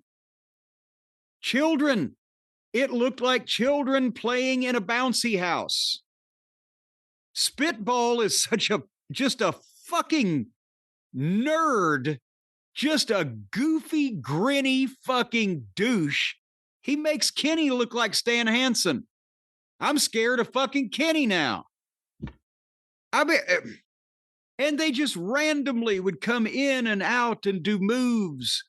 Children. It looked like children playing in a bouncy house. Spitball is just a fucking nerd, just a goofy, grinny fucking douche. He makes Kenny look like Stan Hansen. I'm scared of fucking Kenny now. And they just randomly would come in and out and do moves.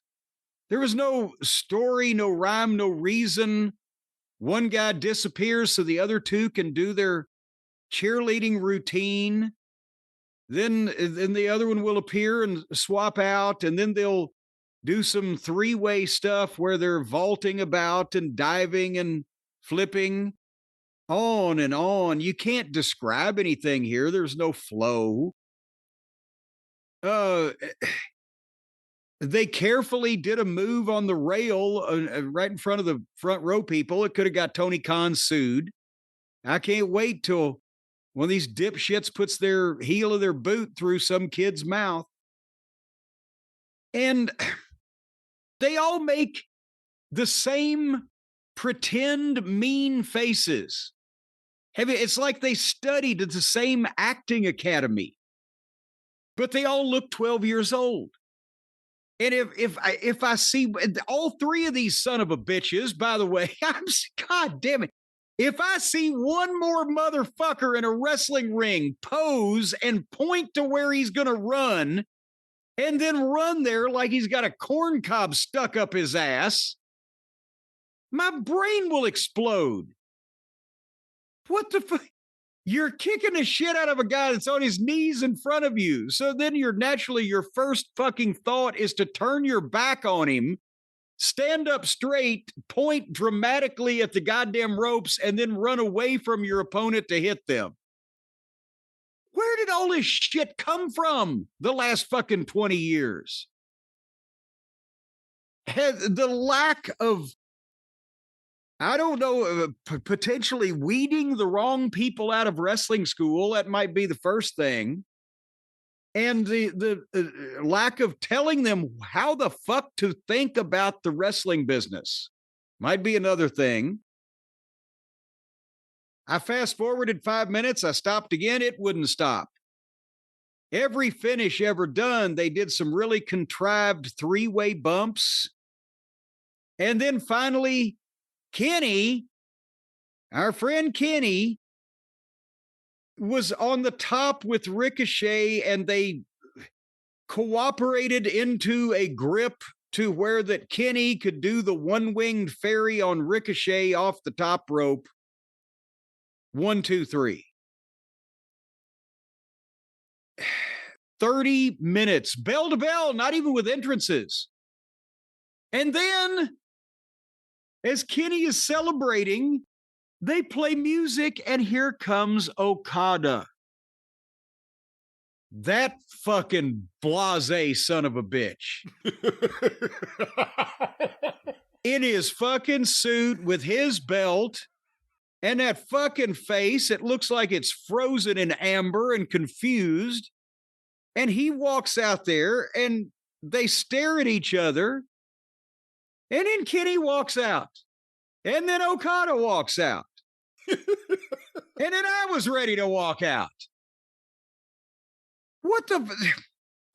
There was no story, no rhyme, no reason. One guy disappears so the other two can do their cheerleading routine. Then the other one will appear and swap out, and then they'll do some three-way stuff where they're vaulting about and diving and flipping. On and on. You can't describe anything here. There's no flow. They carefully did a move on the rail right in front of the front row people. It could have got Tony Khan sued. I can't wait till one of these dipshits puts their heel of their boot through some kid's mouth. And they all make the same pretend mean faces. It's like they studied at the same acting academy, but they all look 12 years old. And if I see all three of these son of a bitches, by the way, God damn it. If I see one more motherfucker in a wrestling ring pose and point to where he's going to run and then run there like he's got a corn cob stuck up his ass, my brain will explode. What the fuck? You're kicking the shit out of a guy that's on his knees in front of you. So then your first fucking thought is to turn your back on him, stand up straight, point dramatically at the goddamn ropes, and then run away from your opponent to hit them. Where did all this shit come from the last fucking 20 years? The lack of, I don't know, potentially weeding the wrong people out of wrestling school. That might be the first thing. And the lack of telling them how the fuck to think about the wrestling business might be another thing. I fast forwarded 5 minutes. I stopped again. It wouldn't stop. Every finish ever done, they did some really contrived three-way bumps. And then finally, Kenny, our friend Kenny, was on the top with Ricochet, and they cooperated into a grip to where that Kenny could do the one-winged fairy on Ricochet off the top rope. 1, 2, 3. 30 minutes, bell to bell, not even with entrances. And then, as Kenny is celebrating, they play music, and here comes Okada. That fucking blasé son of a bitch. In his fucking suit with his belt and that fucking face, it looks like it's frozen in amber and confused. And he walks out there and they stare at each other. And then Kenny walks out. And then Okada walks out. And then I was ready to walk out. What the?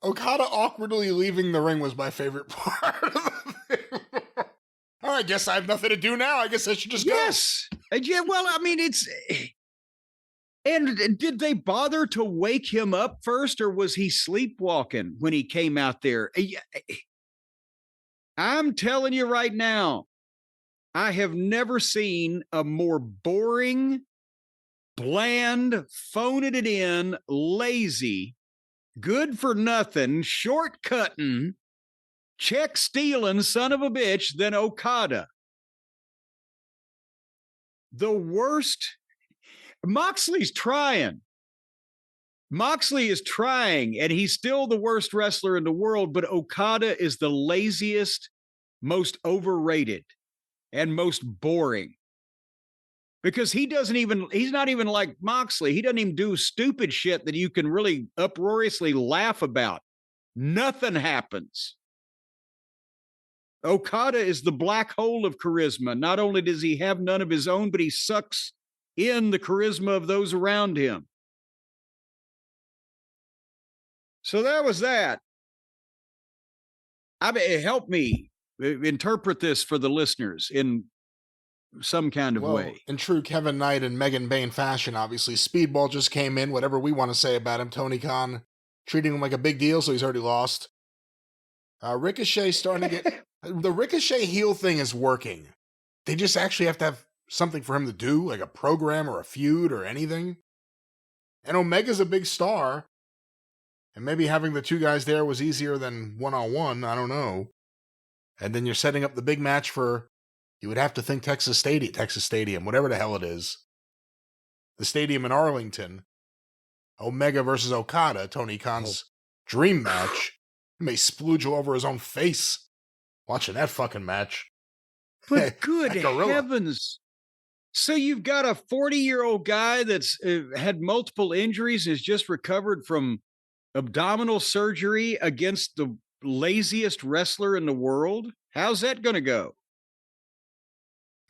Okada awkwardly leaving the ring was my favorite part of the thing. Oh, I guess I have nothing to do now. I guess I should just go. Yes. Yeah, well, I mean, it's... And did they bother to wake him up first, or was he sleepwalking when he came out there? I'm telling you right now, I have never seen a more boring, bland, phoning it in, lazy, good for nothing, shortcutting, check stealing son of a bitch than Okada. The worst. Moxley's trying. Moxley is trying, and he's still the worst wrestler in the world, but Okada is the laziest, most overrated, and most boring. Because he's not even like Moxley. He doesn't even do stupid shit that you can really uproariously laugh about. Nothing happens. Okada is the black hole of charisma. Not only does he have none of his own, but he sucks in the charisma of those around him. So that was that. I mean, help me interpret this for the listeners in some kind of way. In true Kevin Knight and Megan Bain fashion, obviously, Speedball just came in, whatever we want to say about him. Tony Khan treating him like a big deal, so he's already lost. Ricochet starting to get... The Ricochet heel thing is working. They just actually have to have something for him to do, like a program or a feud or anything. And Omega's a big star. And maybe having the two guys there was easier than one-on-one, I don't know. And then you're setting up the big match for, you would have to think Texas Stadium, whatever the hell it is. The stadium in Arlington. Omega versus Okada, Tony Khan's dream match. He may splooge all over his own face watching that fucking match. But good heavens. So you've got a 40-year-old guy that's had multiple injuries, has just recovered from abdominal surgery against the laziest wrestler in the world? How's that going to go?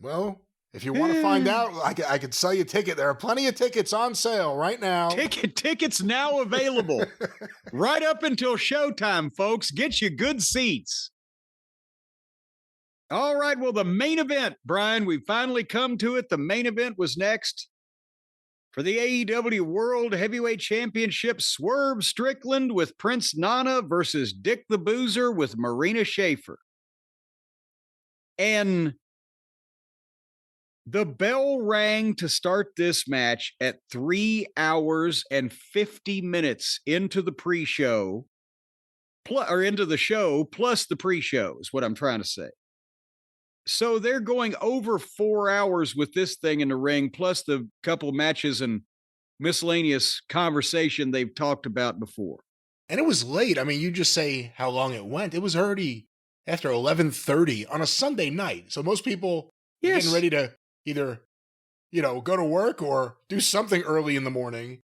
Well, if you want to find out, I could sell you a ticket. There are plenty of tickets on sale right now. Tickets now available. Right up until showtime, folks. Get you good seats. All right, well, the main event, Brian, we finally come to it. The main event was next. For the AEW World Heavyweight Championship, Swerve Strickland with Prince Nana versus Dick the Boozer with Marina Shafir. And the bell rang to start this match at 3 hours and 50 minutes into the pre-show, or into the show, plus the pre-show is what I'm trying to say. So they're going over 4 hours with this thing in the ring, plus the couple matches and miscellaneous conversation they've talked about before. And it was late. I mean, you just say how long it went. It was already after 11:30 on a Sunday night. So most people are getting ready to either, go to work or do something early in the morning.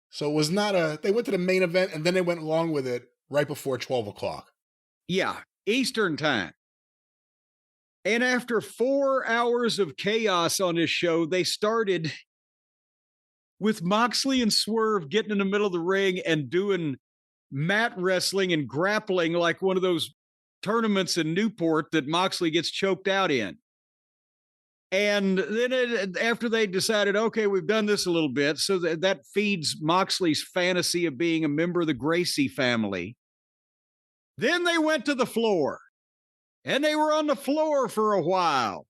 So it was not they went to the main event and then they went along with it right before 12 o'clock. Yeah, Eastern time. And after 4 hours of chaos on this show, they started with Moxley and Swerve getting in the middle of the ring and doing mat wrestling and grappling like one of those tournaments in Newport that Moxley gets choked out in. And then after they decided, okay, we've done this a little bit, so that feeds Moxley's fantasy of being a member of the Gracie family. Then they went to the floor. And they were on the floor for a while.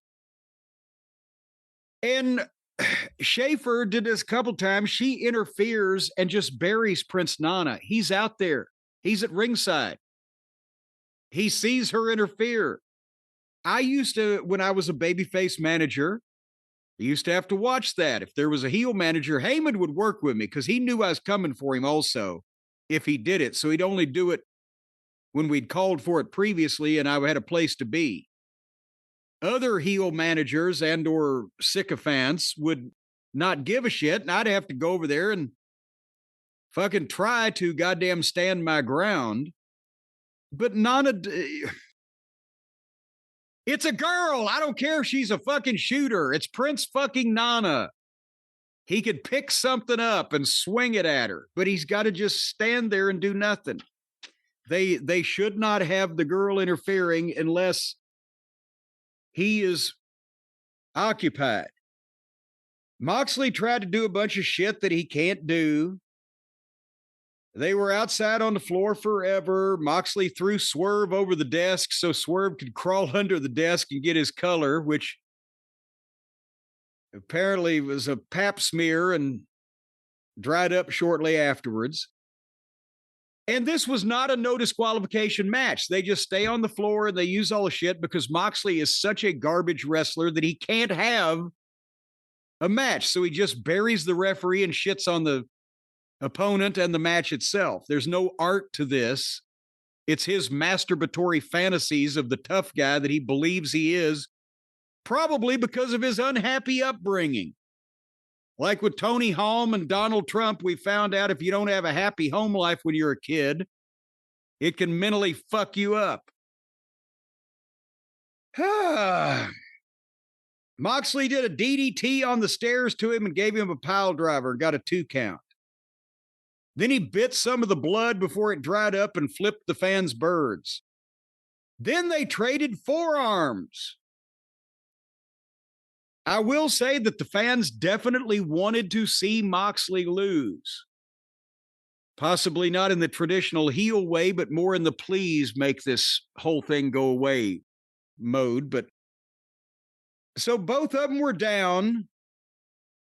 And Shafir did this a couple times. She interferes and just buries Prince Nana. He's out there. He's at ringside. He sees her interfere. I used to, when I was a babyface manager, I used to have to watch that. If there was a heel manager, Heyman would work with me because he knew I was coming for him also if he did it. So he'd only do it when we'd called for it previously and I had a place to be. Other heel managers and or sycophants would not give a shit, and I'd have to go over there and fucking try to goddamn stand my ground. But Nana, it's a girl. I don't care if she's a fucking shooter. It's Prince fucking Nana. He could pick something up and swing it at her, but he's got to just stand there and do nothing. They should not have the girl interfering unless he is occupied. Moxley tried to do a bunch of shit that he can't do. They were outside on the floor forever. Moxley threw Swerve over the desk so Swerve could crawl under the desk and get his color, which apparently was a pap smear and dried up shortly afterwards. And this was not a no disqualification match. They just stay on the floor and they use all the shit because Moxley is such a garbage wrestler that he can't have a match. So he just buries the referee and shits on the opponent and the match itself. There's no art to this. It's his masturbatory fantasies of the tough guy that he believes he is, probably because of his unhappy upbringing. Like with Tony Halm and Donald Trump, we found out if you don't have a happy home life when you're a kid, it can mentally fuck you up. Moxley did a DDT on the stairs to him and gave him a pile driver and got a 2 count. Then he bit some of the blood before it dried up and flipped the fans' birds. Then they traded forearms. I will say that the fans definitely wanted to see Moxley lose. Possibly not in the traditional heel way, but more in the please make this whole thing go away mode. But so both of them were down.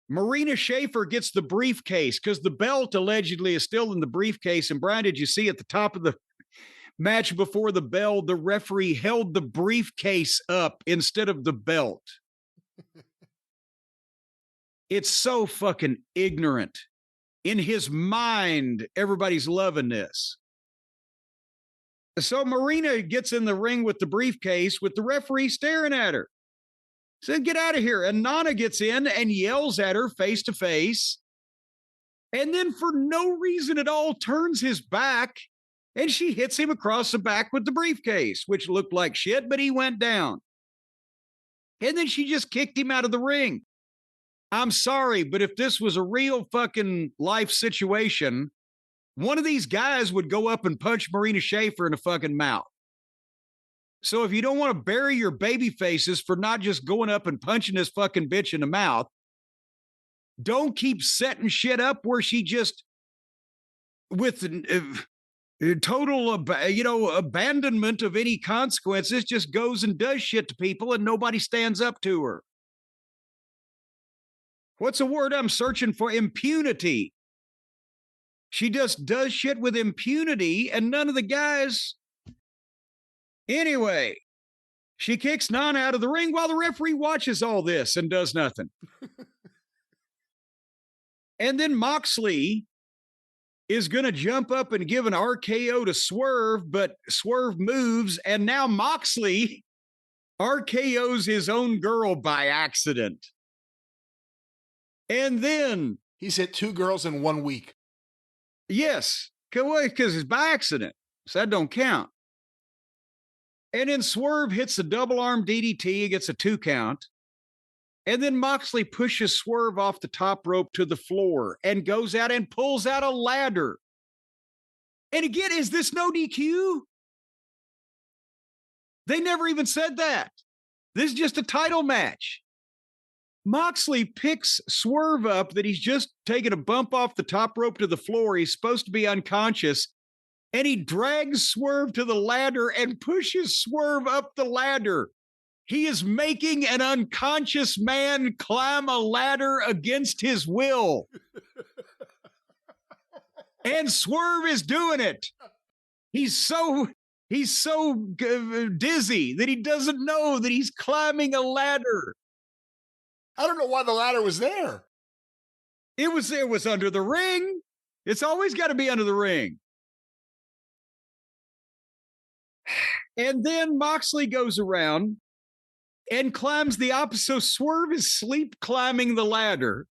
Marina Schaefer gets the briefcase because the belt allegedly is still in the briefcase. And Brian, did you see at the top of the match before the bell, the referee held the briefcase up instead of the belt? It's so fucking ignorant. In his mind, everybody's loving this. So Marina gets in the ring with the briefcase with the referee staring at her. Said, get out of here. And Nana gets in and yells at her face to face. And then for no reason at all, turns his back and she hits him across the back with the briefcase, which looked like shit, but he went down. And then she just kicked him out of the ring. I'm sorry, but if this was a real fucking life situation, one of these guys would go up and punch Marina Schaefer in the fucking mouth. So if you don't want to bury your baby faces for not just going up and punching this fucking bitch in the mouth, don't keep setting shit up where she just, with total, abandonment of any consequences, just goes and does shit to people and nobody stands up to her. What's a word I'm searching for? Impunity. She just does shit with impunity and none of the guys. Anyway, she kicks Nana out of the ring while the referee watches all this and does nothing. And then Moxley is going to jump up and give an RKO to Swerve, but Swerve moves, and now Moxley RKO's his own girl by accident. And then he's hit 2 girls in 1 week. Yes, because it's by accident, so that don't count. And then Swerve hits the double arm DDT, he gets a 2 count. And then Moxley pushes Swerve off the top rope to the floor and goes out and pulls out a ladder. And again, is this no DQ? They never even said that. This is just a title match. Moxley picks Swerve up that he's just taken a bump off the top rope to the floor. He's supposed to be unconscious. And he drags Swerve to the ladder and pushes Swerve up the ladder. He is making an unconscious man climb a ladder against his will. And Swerve is doing it. He's so dizzy that he doesn't know that he's climbing a ladder. I don't know why the ladder was there. It was under the ring. It's always got to be under the ring. And then Moxley goes around and climbs the opposite. So Swerve is sleep climbing the ladder.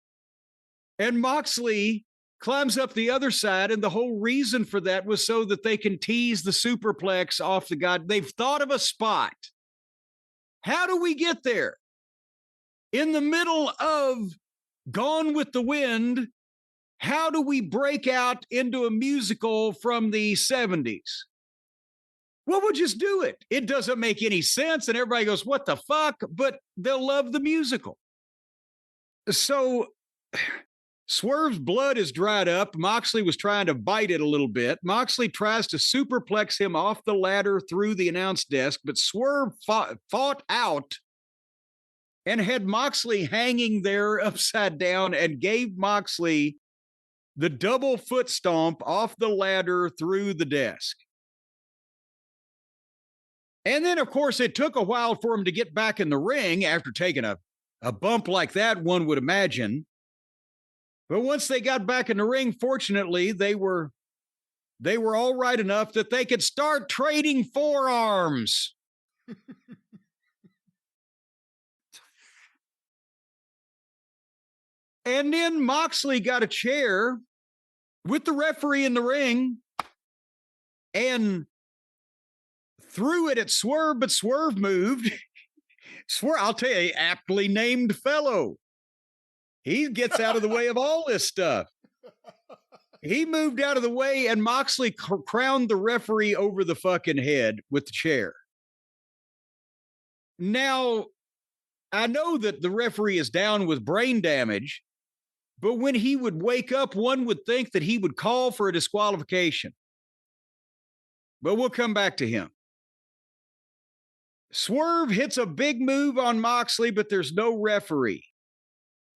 And Moxley climbs up the other side. And the whole reason for that was so that they can tease the superplex off the god. They've thought of a spot. How do we get there? In the middle of Gone with the Wind, how do we break out into a musical from the 70s? Well, we'll just do it. It doesn't make any sense. And everybody goes, what the fuck? But they'll love the musical. So Swerve's blood is dried up. Moxley was trying to bite it a little bit. Moxley tries to superplex him off the ladder through the announce desk, but Swerve fought out and had Moxley hanging there upside down and gave Moxley the double foot stomp off the ladder through the desk. And then, of course, it took a while for him to get back in the ring after taking a bump like that, one would imagine. But once they got back in the ring, fortunately, they were all right enough that they could start trading forearms. And then Moxley got a chair with the referee in the ring and threw it at Swerve, but Swerve moved. Swear, I'll tell you, aptly named fellow. He gets out of the way of all this stuff. He moved out of the way, and Moxley crowned the referee over the fucking head with the chair. Now, I know that the referee is down with brain damage, but when he would wake up, one would think that he would call for a disqualification. But we'll come back to him. Swerve hits a big move on Moxley, but there's no referee.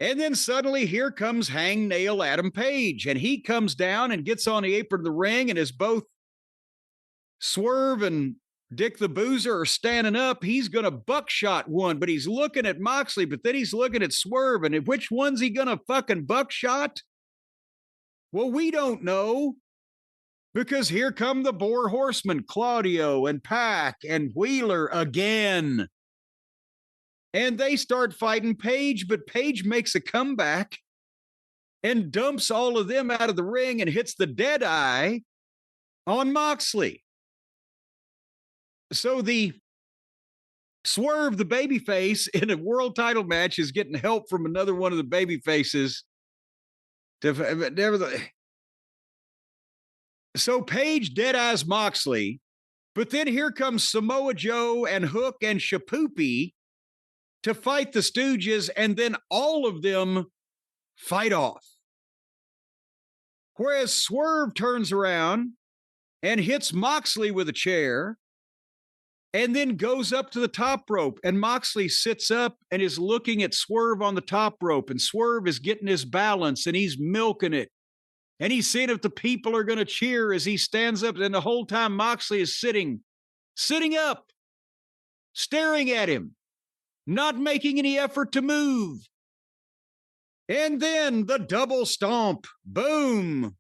And then suddenly here comes Hangnail Adam Page, and he comes down and gets on the apron of the ring, and as both Swerve and Dick the Boozer are standing up, he's going to buckshot one, but he's looking at Moxley, but then he's looking at Swerve, and which one's he going to fucking buckshot? Well, we don't know, because here come the Boar Horsemen, Claudio and Pac and Wheeler again. And they start fighting Page, but Page makes a comeback and dumps all of them out of the ring and hits the dead eye on Moxley. So the Swerve, the babyface, in a world title match is getting help from another one of the babyfaces. So Page dead eyes Moxley, but then here comes Samoa Joe and Hook and Shapoopy to fight the Stooges, and then all of them fight off. Whereas Swerve turns around and hits Moxley with a chair and then goes up to the top rope, and Moxley sits up and is looking at Swerve on the top rope, and Swerve is getting his balance and he's milking it. And he's seeing if the people are going to cheer as he stands up, and the whole time Moxley is sitting up, staring at him, not making any effort to move. And then the double stomp. Boom.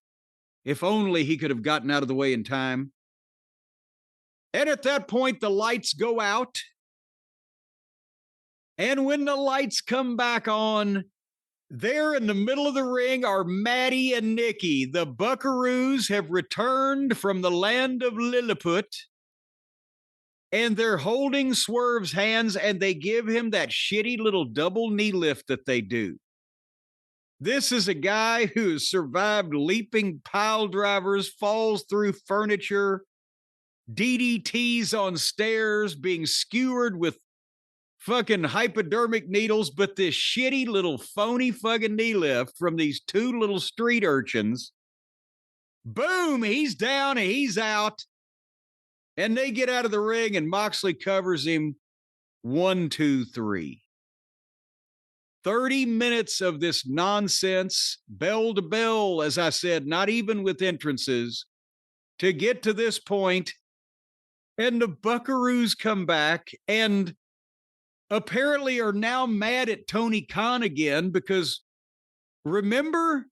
If only he could have gotten out of the way in time. And at that point, the lights go out. And when the lights come back on, there in the middle of the ring are Maddie and Nikki. The Buckaroos have returned from the land of Lilliput. And they're holding Swerve's hands, and they give him that shitty little double knee lift that they do. This is a guy who survived leaping pile drivers, falls through furniture, DDTs on stairs, being skewered with fucking hypodermic needles, but this shitty little phony fucking knee lift from these two little street urchins. Boom, he's down and he's out. And they get out of the ring, and Moxley covers him 1, 2, 3. 30 minutes of this nonsense, bell to bell, as I said, not even with entrances, to get to this point. And the Buckaroos come back and apparently are now mad at Tony Khan again, because remember,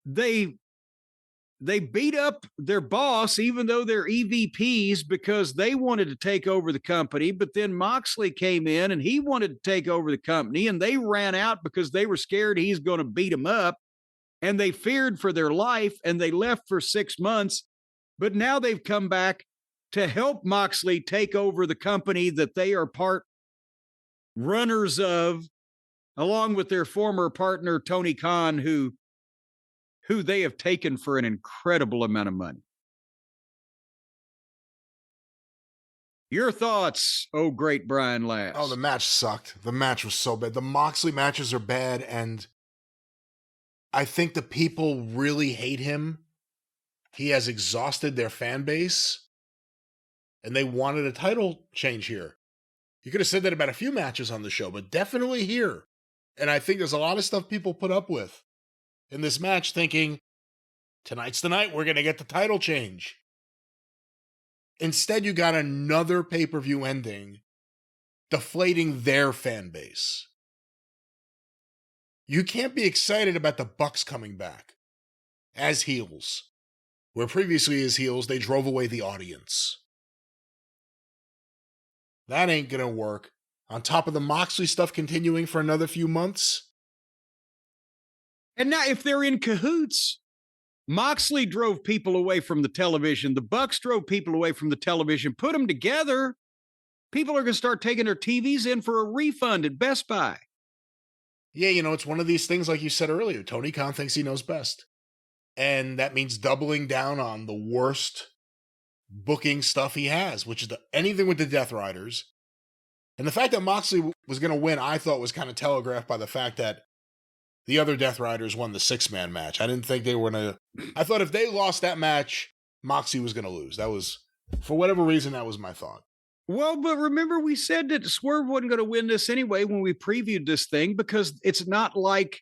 they beat up their boss, even though they're EVPs, because they wanted to take over the company. But then Moxley came in and he wanted to take over the company, and they ran out because they were scared he's going to beat them up, and they feared for their life, and they left for 6 months. But now they've come back to help Moxley take over the company that they are part runners of, along with their former partner, Tony Khan, who they have taken for an incredible amount of money. Your thoughts, oh great Brian Lass. Oh, the match sucked. The match was so bad. The Moxley matches are bad, and I think the people really hate him. He has exhausted their fan base, and they wanted a title change here. You could have said that about a few matches on the show, but definitely here. And I think there's a lot of stuff people put up with in this match, thinking, tonight's the night we're going to get the title change. Instead, you got another pay-per-view ending deflating their fan base. You can't be excited about the Bucks coming back as heels, where previously as heels, they drove away the audience. That ain't going to work. On top of the Moxley stuff continuing for another few months. And now, if they're in cahoots, Moxley drove people away from the television. The Bucks drove people away from the television. Put them together, People are going to start taking their TVs in for a refund at Best Buy. Yeah, it's one of these things, like you said earlier. Tony Khan thinks he knows best. And that means doubling down on the worst booking stuff he has, which is anything with the Death Riders. And the fact that Moxley was going to win, I thought was kind of telegraphed by the fact that the other Death Riders won the 6-man match. I didn't think they were going to... I thought if they lost that match, Moxley was going to lose. That was, for whatever reason, that was my thought. Well, but remember we said that Swerve wasn't going to win this anyway when we previewed this thing, because it's not like...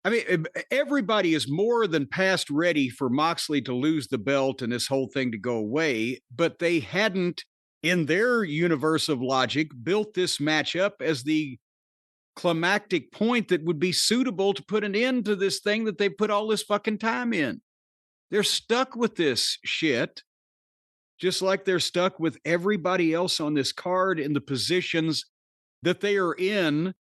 I mean, everybody is more than past ready for Moxley to lose the belt and this whole thing to go away, but they hadn't, in their universe of logic, built this match up as the climactic point that would be suitable to put an end to this thing that they put all this fucking time in. They're stuck with this shit, just like they're stuck with everybody else on this card in the positions that they are in,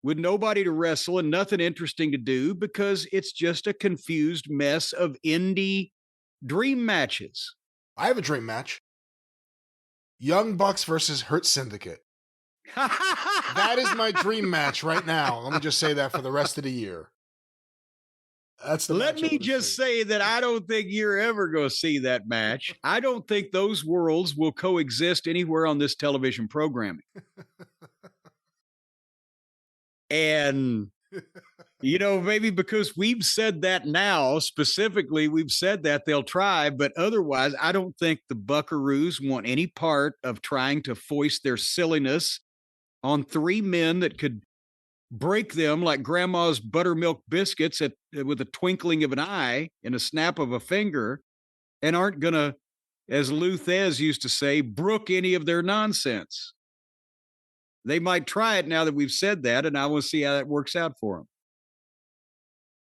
with nobody to wrestle and nothing interesting to do, because it's just a confused mess of indie dream matches. I have a dream match. Young Bucks versus Hurt Syndicate. That is my dream match right now. Let me just say that for the rest of the year. That's the Let me just say that I don't think you're ever going to see that match. I don't think those worlds will coexist anywhere on this television programming. And, maybe because we've said that now, specifically, we've said that they'll try, but otherwise, I don't think the Buckaroos want any part of trying to foist their silliness on 3 men that could break them like grandma's buttermilk biscuits with a twinkling of an eye and a snap of a finger, and aren't going to, as Lou Thez used to say, brook any of their nonsense. They might try it now that we've said that, and I will see how that works out for them.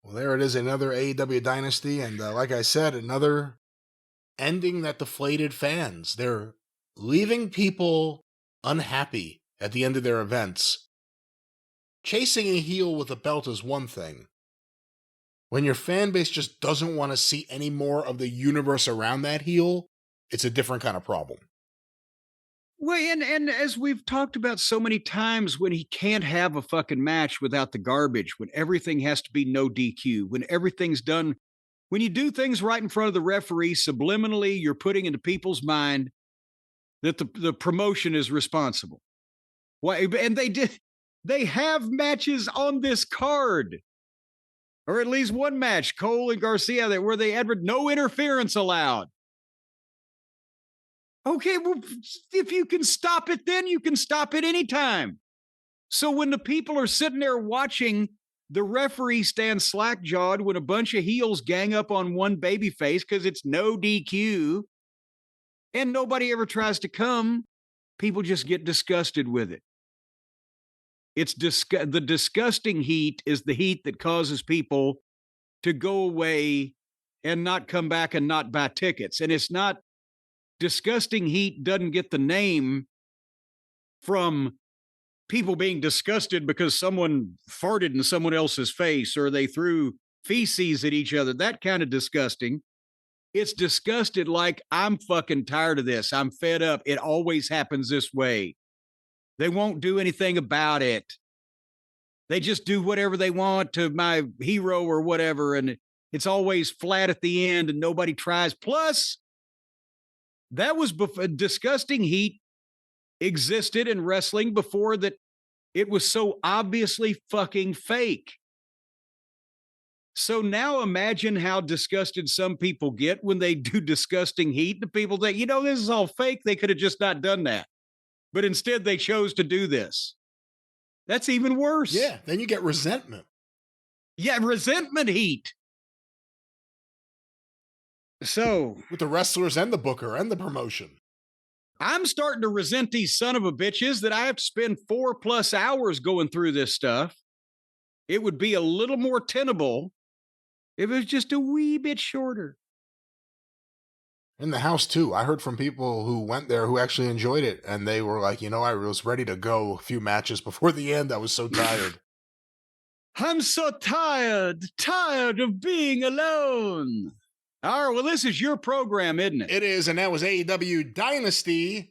Well, there it is, another AEW Dynasty, and like I said, another ending that deflated fans. They're leaving people unhappy at the end of their events. Chasing a heel with a belt is one thing. When your fan base just doesn't want to see any more of the universe around that heel, it's a different kind of problem. Well, and as we've talked about so many times, when he can't have a fucking match without the garbage, when everything has to be no DQ, when everything's done, when you do things right in front of the referee, subliminally, you're putting into people's mind that the promotion is responsible. Why? And they have matches on this card, or at least one match, Cole and Garcia, where they had no interference allowed. Okay, well, if you can stop it, then you can stop it anytime. So when the people are sitting there watching the referee stand slack-jawed when a bunch of heels gang up on one babyface because it's no DQ, and nobody ever tries to come, people just get disgusted with it. It's the disgusting heat is the heat that causes people to go away and not come back and not buy tickets. And it's not... Disgusting heat doesn't get the name from people being disgusted because someone farted in someone else's face or they threw feces at each other. That kind of disgusting. It's disgusted like, I'm fucking tired of this. I'm fed up. It always happens this way. They won't do anything about it. They just do whatever they want to my hero or whatever. And it's always flat at the end and nobody tries. Plus, that was disgusting heat existed in wrestling before that it was so obviously fucking fake. So now imagine how disgusted some people get when they do disgusting heat. The people think, this is all fake. They could have just not done that. But instead they chose to do this. That's even worse. Yeah, then you get resentment. Yeah, resentment heat. So, with the wrestlers and the booker and the promotion. I'm starting to resent these son of a bitches that I have to spend 4+ hours going through this stuff. It would be a little more tenable if it was just a wee bit shorter. In the house, too. I heard from people who went there who actually enjoyed it. And they were like, I was ready to go a few matches before the end. I was so tired. I'm so tired of being alone. All right, well, this is your program, isn't it? It is, and that was AEW Dynasty.